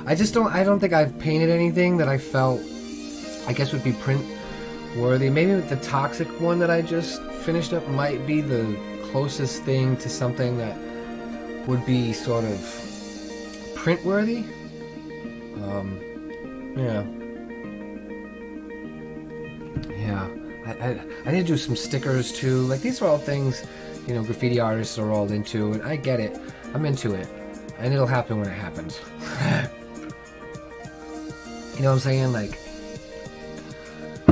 I don't think I've painted anything that I felt, I guess, would be print worthy. Maybe the toxic one that I just finished up might be the closest thing to something that would be sort of print worthy. Yeah. I need to do some stickers too. Like, these are all things, you know, graffiti artists are all into, and I get it. I'm into it. And it'll happen when it happens. You know what I'm saying? Like,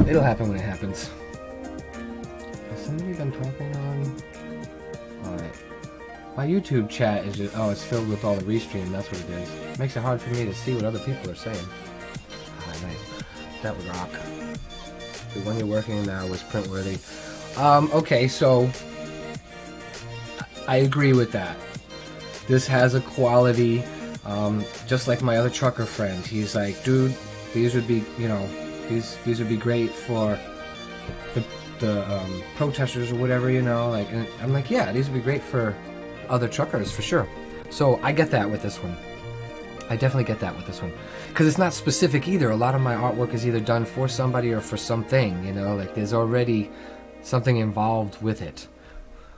it'll happen when it happens. Has somebody been talking on? Alright. My YouTube chat is just, oh, it's filled with all the restream, that's what it is. It makes it hard for me to see what other people are saying. Alright, nice. That would rock. The one you're working on now was printworthy. Okay, so I agree with that. This has a quality, just like my other trucker friend. He's like, dude, these would be, you know, these would be great for the protesters or whatever, you know. Like, and I'm like, yeah, these would be great for other truckers for sure. So I get that with this one. I definitely get that with this one, because it's not specific either. A lot of my artwork is either done for somebody or for something, you know. Like, there's already something involved with it.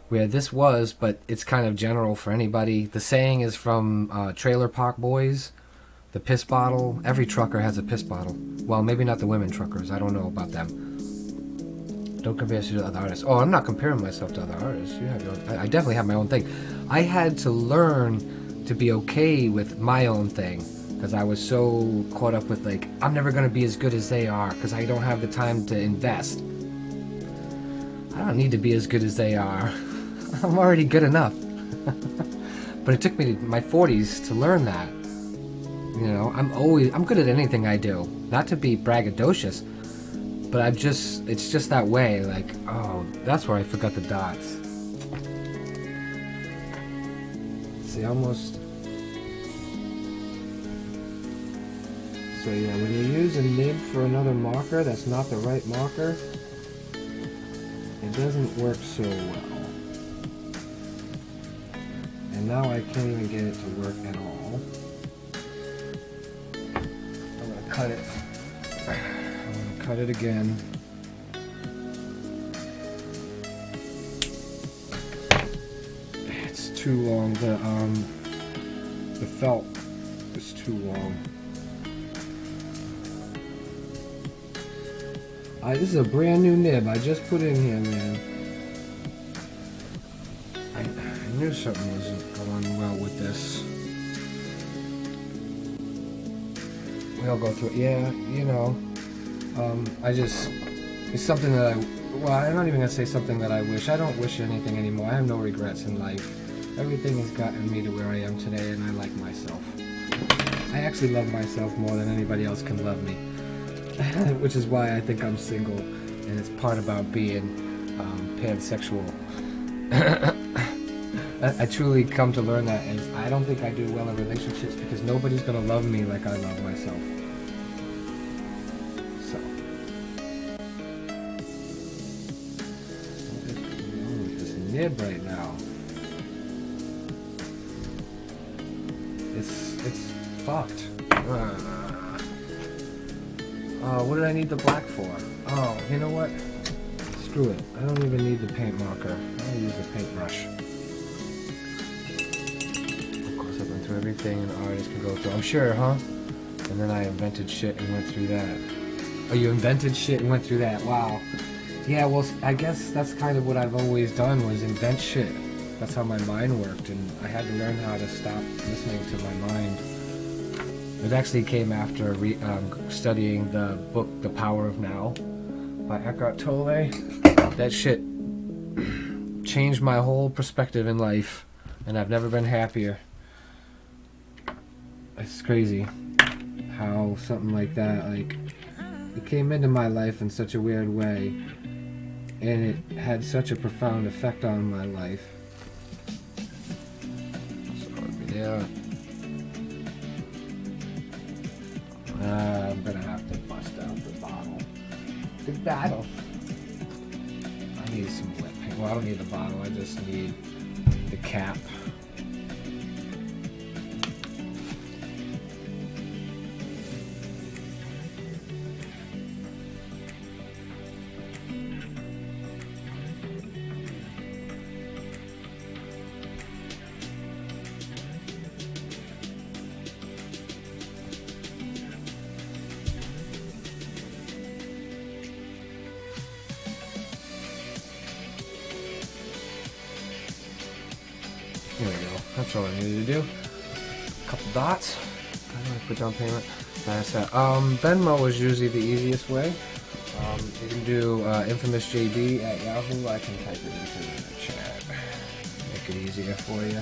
Where this was, but it's kind of general for anybody. The saying is from Trailer Park Boys, the piss bottle. Every trucker has a piss bottle. Well, maybe not the women truckers. I don't know about them. Don't compare us to other artists. Oh, I'm not comparing myself to other artists. You have your own, I definitely have my own thing. I had to learn to be okay with my own thing, because I was so caught up with, like, I'm never going to be as good as they are because I don't have the time to invest. I don't need to be as good as they are. I'm already good enough. But it took me to my 40s to learn that. You know, I'm good at anything I do. Not to be braggadocious, but it's just that way. Like, oh, that's where I forgot the dots. See, almost. So yeah, when you use a nib for another marker that's not the right marker, it doesn't work so well. And now I can't even get it to work at all. I'm gonna cut it. I'm gonna cut it again. It's too long. The felt is too long. This is a brand new nib I just put in here, man. I knew something wasn't going well with this. We all go through it. Yeah, you know. It's something that well, I'm not even going to say something that I wish. I don't wish anything anymore. I have no regrets in life. Everything has gotten me to where I am today, and I like myself. I actually love myself more than anybody else can love me. Which is why I think I'm single, and it's part about being pansexual. I truly come to learn that, and I don't think I do well in relationships because nobody's gonna love me like I love myself. So, what is going on with this nib right now? It's fucked. What did I need the black for? Oh, you know what? Screw it. I don't even need the paint marker. I'll use the paintbrush. Of course, I've been through everything an artist can go through. I'm sure, huh? And then I invented shit and went through that. Oh, you invented shit and went through that. Wow. Yeah, well, I guess that's kind of what I've always done, was invent shit. That's how my mind worked, and I had to learn how to stop listening to my mind. It actually came after studying the book The Power of Now by Eckhart Tolle. That shit changed my whole perspective in life, and I've never been happier. It's crazy how something like that, like, it came into my life in such a weird way, and it had such a profound effect on my life. So, yeah. I'm gonna have to bust out the bottle. The bottle. I need some wet paint. Well, I don't need the bottle, I just need the cap. There we go. That's all I needed to do. A couple dots. I'm gonna put down payment. That's that. Venmo is usually the easiest way. You can do infamousJB at Yahoo. I can type it into the chat. Make it easier for you.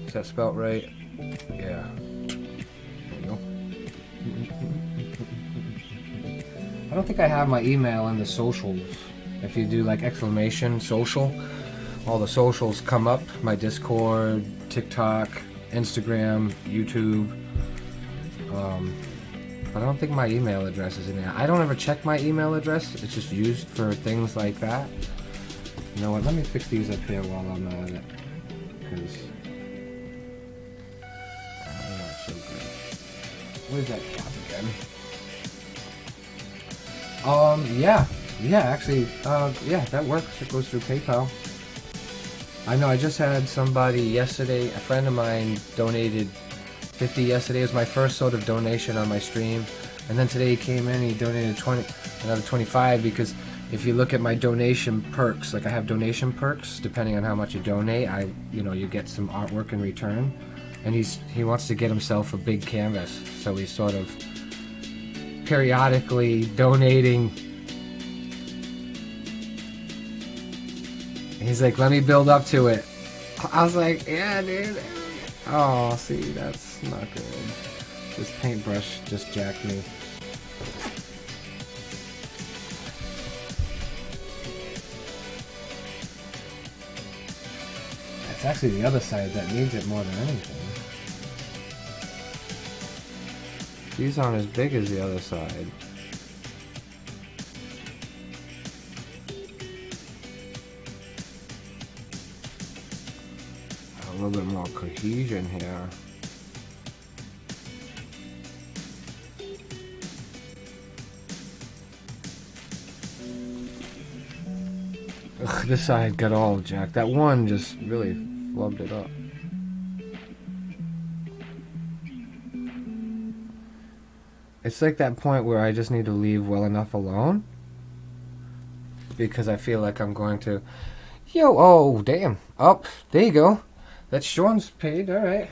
Is that spelt right? Yeah. There we go. I don't think I have my email in the socials. If you do like exclamation social, all the socials come up. My Discord, TikTok, Instagram, YouTube. But I don't think my email address is in there. I don't ever check my email address. It's just used for things like that. You know what? Let me fix these up here while I'm at it. Because I'm not so good. Where's that cap again? Yeah, that works. It goes through PayPal. I know, I just had somebody yesterday, a friend of mine donated 50 yesterday. It was my first sort of donation on my stream. And then today he came in, he donated another 25, because if you look at my donation perks, like I have donation perks, depending on how much you donate, you get some artwork in return. And he wants to get himself a big canvas, so he's sort of periodically donating. He's like, let me build up to it. I was like, yeah, dude. Oh, see, that's not good. This paintbrush just jacked me. It's actually the other side that needs it more than anything. These aren't as big as the other side. A little bit more cohesion here. Ugh, this side got all jacked. That one just really flubbed it up. It's like that point where I just need to leave well enough alone, because I feel like I'm going to... oh, damn. Oh, there you go. That's Sean's paid, alright.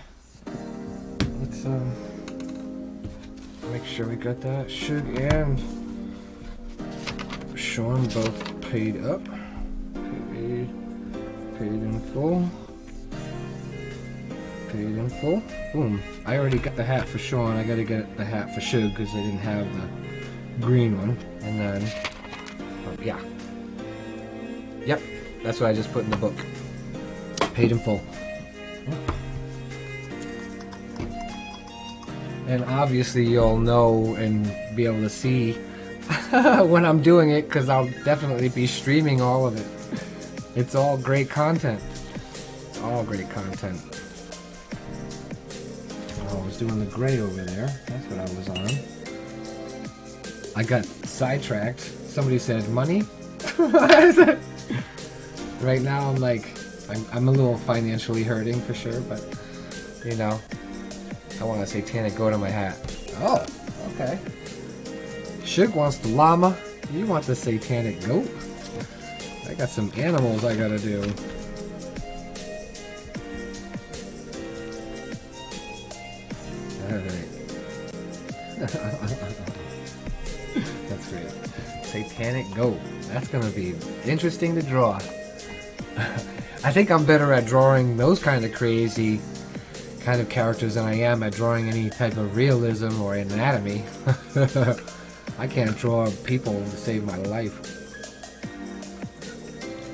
Let's, make sure we got that. Shug and Sean both paid up. Paid in full. Paid in full. Boom. I already got the hat for Sean. I gotta get the hat for Shug because I didn't have the green one. And then, yeah. Yep. That's what I just put in the book. Paid in full. And obviously you'll know and be able to see when I'm doing it, because I'll definitely be streaming all of it. It's all great content. It's all great content. Oh, I was doing the gray over there. That's what I was on. I got sidetracked. Somebody said, money? Right now I'm like, I'm a little financially hurting for sure, but, you know, I want a satanic goat on my hat. Oh, okay. Shug wants the llama. You want the satanic goat. I got some animals I gotta do. Alright. That's great. Satanic goat. That's gonna be interesting to draw. I think I'm better at drawing those kind of crazy kind of characters than I am at drawing any type of realism or anatomy. I can't draw people to save my life.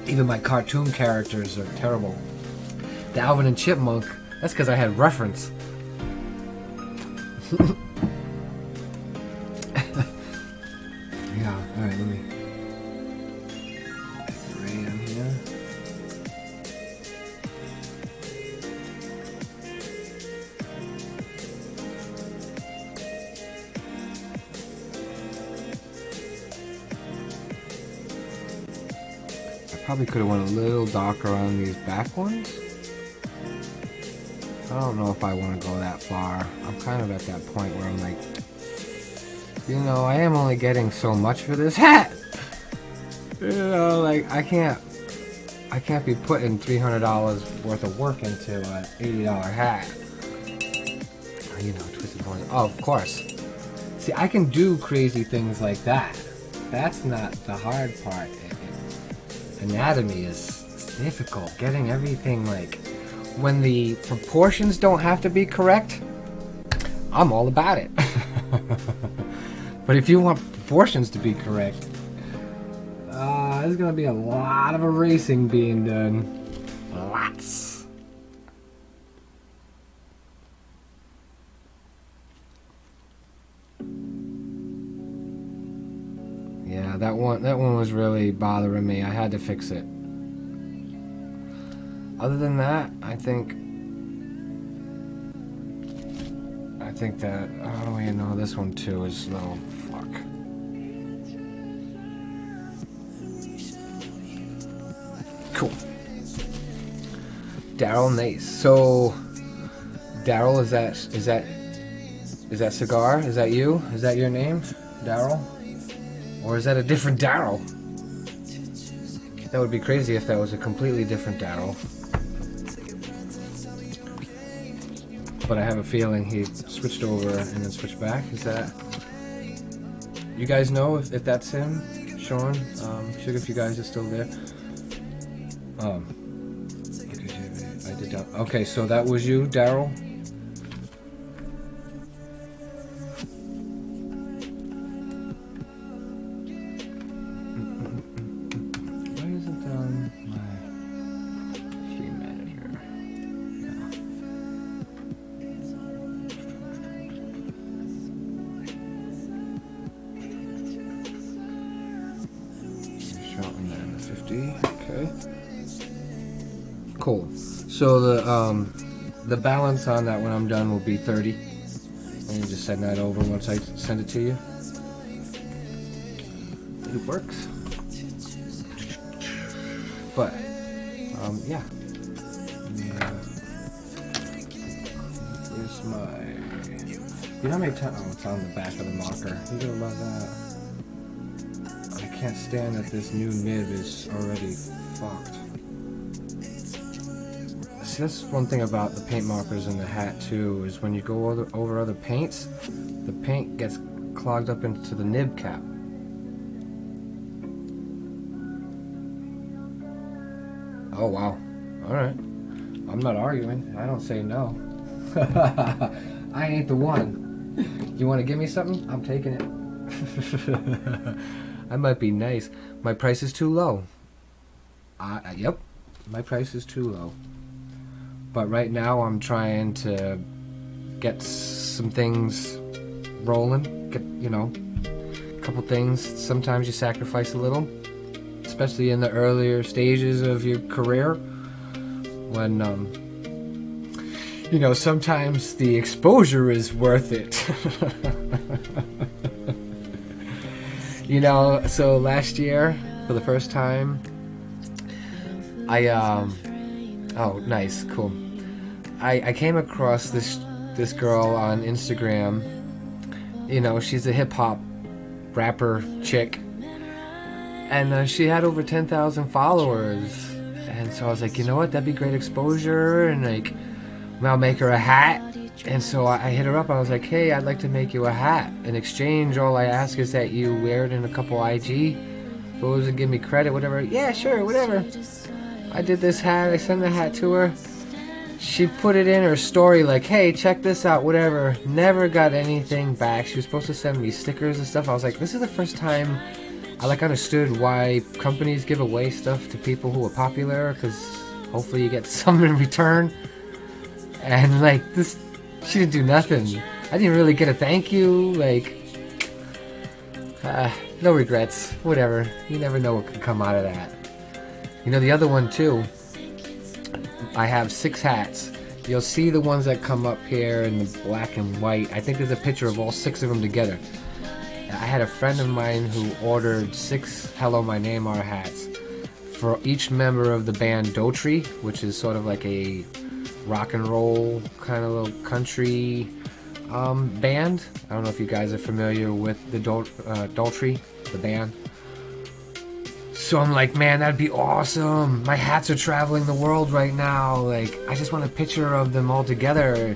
Even my cartoon characters are terrible. The Alvin and Chipmunk, that's because I had reference. Yeah, alright, let me make the rayon here. Probably could have went a little darker on these back ones. I don't know if I want to go that far. I'm kind of at that point where I'm like, you know, I am only getting so much for this hat. You know, like I can't be putting $300 worth of work into an $80 hat. You know, twisted horns. Oh, of course. See, I can do crazy things like that. That's not the hard part. Anatomy is difficult. Getting everything, like, when the proportions don't have to be correct, I'm all about it. But if you want proportions to be correct, there's gonna be a lot of erasing being done. Lots. Yeah, that one was really bothering me. I had to fix it. Other than that, I think that, oh, you know, this one too is little fuck. Cool. Daryl, nice. So, Daryl, is that Cigar? Is that you? Is that your name, Daryl? Or is that a different Daryl? That would be crazy if that was a completely different Daryl. But I have a feeling he switched over and then switched back. Is that... You guys know if that's him? Sean? Sugar, if you guys are still there. I did that. Okay, so that was you, Daryl? Okay. Cool. So the balance on that when I'm done will be 30. And you just send that over once I send it to you. It works. But yeah. Where's my... You know how many times... Oh, it's on the back of the marker. You're gonna love that. I can't stand that this new nib is already fucked. See, that's one thing about the paint markers in the hat too, is when you go over other paints, the paint gets clogged up into the nib cap. Oh wow. Alright. I'm not arguing. I don't say no. I ain't the one. You want to give me something? I'm taking it. I might be nice. My price is too low. Yep. My price is too low. But right now I'm trying to get some things rolling. Get, you know, a couple things. Sometimes you sacrifice a little. Especially in the earlier stages of your career. When, you know, sometimes the exposure is worth it. You know, so last year, for the first time, oh, nice, cool. I came across this girl on Instagram. You know, she's a hip-hop rapper chick. And she had over 10,000 followers. And so I was like, you know what, that'd be great exposure, and like, I'll make her a hat. And so I hit her up. I was like, hey, I'd like to make you a hat. In exchange, all I ask is that you wear it in a couple IG photos and give me credit, whatever. Yeah, sure, whatever. I did this hat. I sent the hat to her. She put it in her story like, hey, check this out, whatever. Never got anything back. She was supposed to send me stickers and stuff. I was like, this is the first time I like understood why companies give away stuff to people who are popular, because hopefully you get some in return. And like this, she didn't do nothing. I didn't really get a thank you. Like, no regrets. Whatever. You never know what can come out of that. You know, the other one too, I have 6 hats. You'll see the ones that come up here in the black and white. I think there's a picture of all 6 of them together. I had a friend of mine who ordered 6 Hello My Name Are hats for each member of the band Pt.2, which is sort of like a rock and roll kind of little country band. I don't know if you guys are familiar with the Pt.2, the band. So I'm like, man, that'd be awesome. My hats are traveling the world right now. Like, I just want a picture of them all together.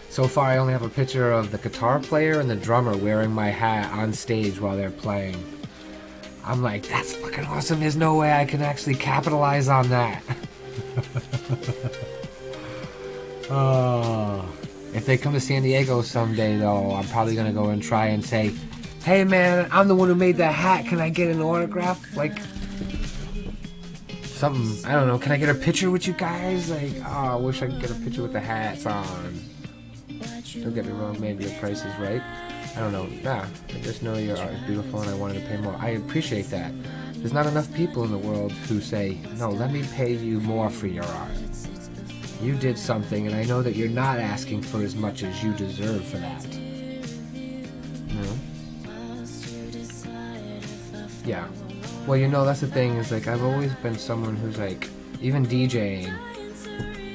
So far, I only have a picture of the guitar player and the drummer wearing my hat on stage while they're playing. I'm like, that's fucking awesome. There's no way I can actually capitalize on that. Oh. If they come to San Diego someday, though, I'm probably going to go and try and say, hey, man, I'm the one who made that hat. Can I get an autograph? Like, something, I don't know. Can I get a picture with you guys? Like, oh, I wish I could get a picture with the hats on. Don't get me wrong, maybe your price is right. I don't know. Nah, I just know your art is beautiful and I wanted to pay more. I appreciate that. There's not enough people in the world who say, no, let me pay you more for your art. You did something and I know that you're not asking for as much as you deserve for that. You know? Yeah. Well, you know, that's the thing, is like, I've always been someone who's like, even DJing,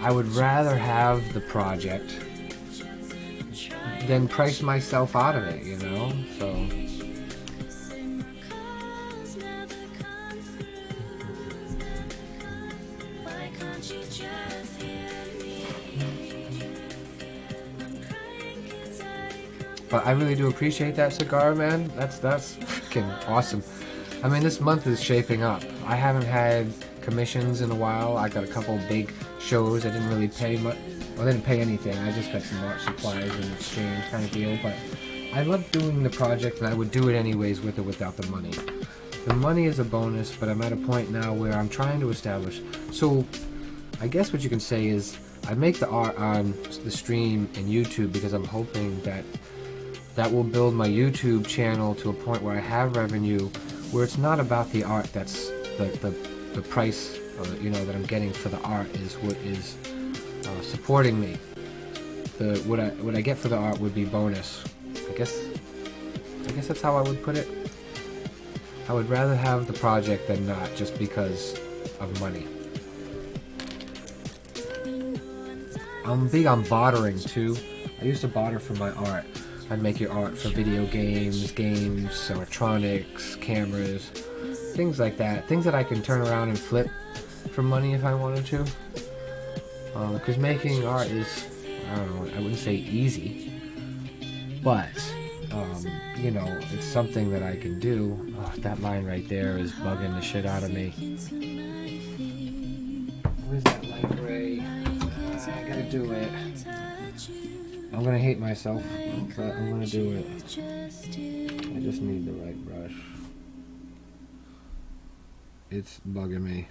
I would rather have the project than price myself out of it, you know? So but I really do appreciate that cigar, man. That's freaking awesome. I mean, this month is shaping up. I haven't had commissions in a while. I got a couple big shows. I didn't really pay much. Well, I didn't pay anything. I just got some art supplies in exchange kind of deal. But I love doing the project, and I would do it anyways with or without the money. The money is a bonus, but I'm at a point now where I'm trying to establish. So I guess what you can say is I make the art on the stream and YouTube because I'm hoping that that will build my YouTube channel to a point where I have revenue, where it's not about the art. That's the price, you know, that I'm getting for the art is what is supporting me. What I get for the art would be bonus. I guess that's how I would put it. I would rather have the project than not, just because of money. I'm big on bartering too. I used to barter for my art. I'd make your art for video games, electronics, cameras, things like that. Things that I can turn around and flip for money if I wanted to. Because making art is, I don't know, I wouldn't say easy, but, you know, it's something that I can do. Oh, that line right there is bugging the shit out of me. Where's that light ray? I gotta do it. I'm gonna hate myself, but I'm gonna do it. I just need the right brush. It's bugging me.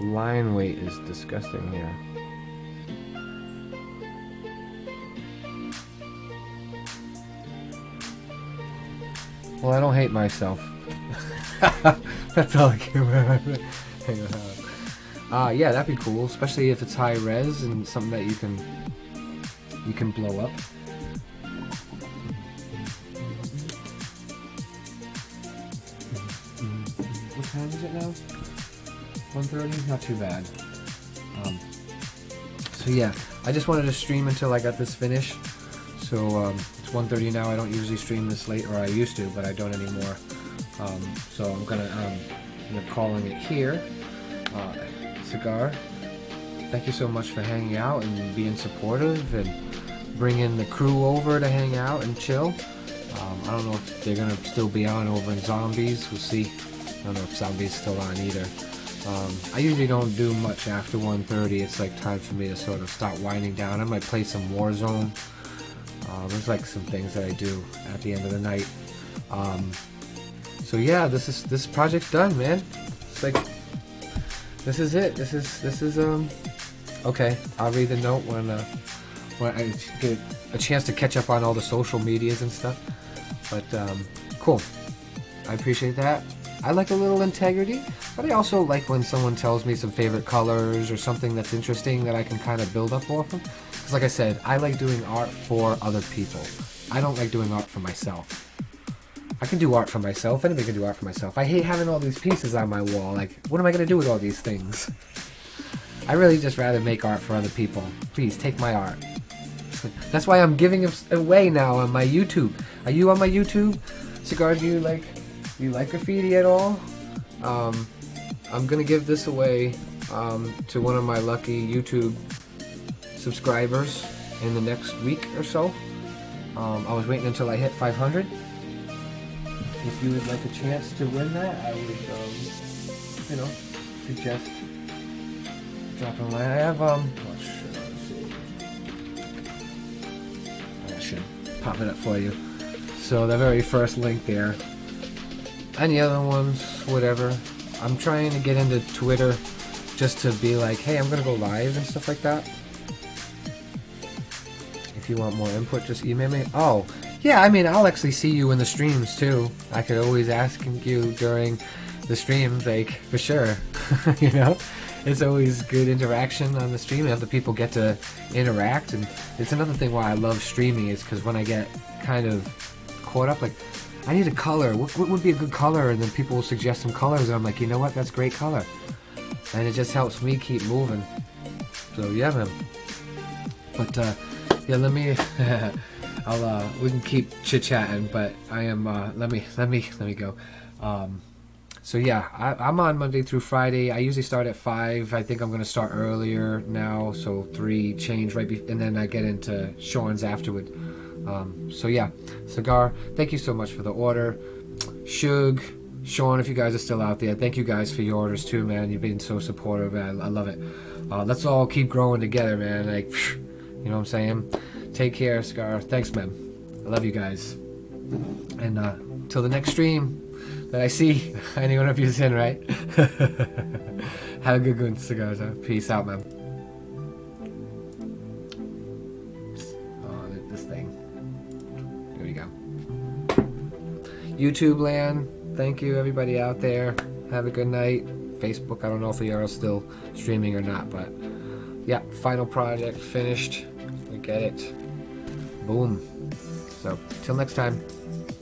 Line weight is disgusting here. Well, I don't hate myself. That's all I care about. Yeah, that'd be cool, especially if it's high res and something that you can blow up. What time is it now? 1:30? Not too bad. So yeah, I just wanted to stream until I got this finished. So it's 1:30 now. I don't usually stream this late, or I used to, but I don't anymore. So I'm gonna calling it here. Cigar, thank you so much for hanging out and being supportive and bringing the crew over to hang out and chill. I don't know if they're gonna still be on over in Zombies. We'll see. I don't know if Zombies still on either. I usually don't do much after 1:30. It's like time for me to sort of start winding down. I might play some Warzone. There's like some things that I do at the end of the night. So yeah, this project's done, man. It's like, this is it. This is okay. I'll read the note when I get a chance to catch up on all the social medias and stuff. But cool. I appreciate that. I like a little integrity, but I also like when someone tells me some favorite colors or something that's interesting that I can kind of build up off of. Because like I said, I like doing art for other people. I don't like doing art for myself. I can do art for myself. Anybody can do art for myself. I hate having all these pieces on my wall. Like, what am I going to do with all these things? I really just rather make art for other people. Please, take my art. That's why I'm giving it away now on my YouTube. Are you on my YouTube? Cigar, do you like graffiti at all? I'm gonna give this away to one of my lucky YouTube subscribers in the next week or so. I was waiting until I hit 500. If you would like a chance to win that, I would, suggest dropping a line. I have, I should pop it up for you. So the very first link there. Any other ones, whatever. I'm trying to get into Twitter just to be like, hey, I'm gonna go live and stuff like that. If you want more input, just email me. Oh, yeah, I mean, I'll actually see you in the streams too. I could always ask you during the streams, like, for sure. You know? It's always good interaction on the stream, and other people get to interact. And it's another thing why I love streaming, is because when I get kind of caught up, like, I need a color. What would be a good color? And then people will suggest some colors, and I'm like, you know what? That's great color. And it just helps me keep moving. So yeah, man. But yeah, let me. We can keep chit chatting, but I am. Let me go. So yeah, I'm on Monday through Friday. I usually start at 5. I think I'm gonna start earlier now, so 3 change right, and then I get into Sean's afterward. So yeah, Cigar, thank you so much for the order. Shug, Sean, if you guys are still out there, thank you guys for your orders too, man. You've been so supportive, man. I love it. Let's all keep growing together, man. Like, you know what I'm saying? Take care, Cigar. Thanks, man. I love you guys. And till the next stream that I see, any one of you's in, right? Have a good one, Cigars. Peace out, man. YouTube land, thank you everybody out there. Have a good night. Facebook, I don't know if we are still streaming or not, but yeah, final project finished. We get it. Boom. So till next time.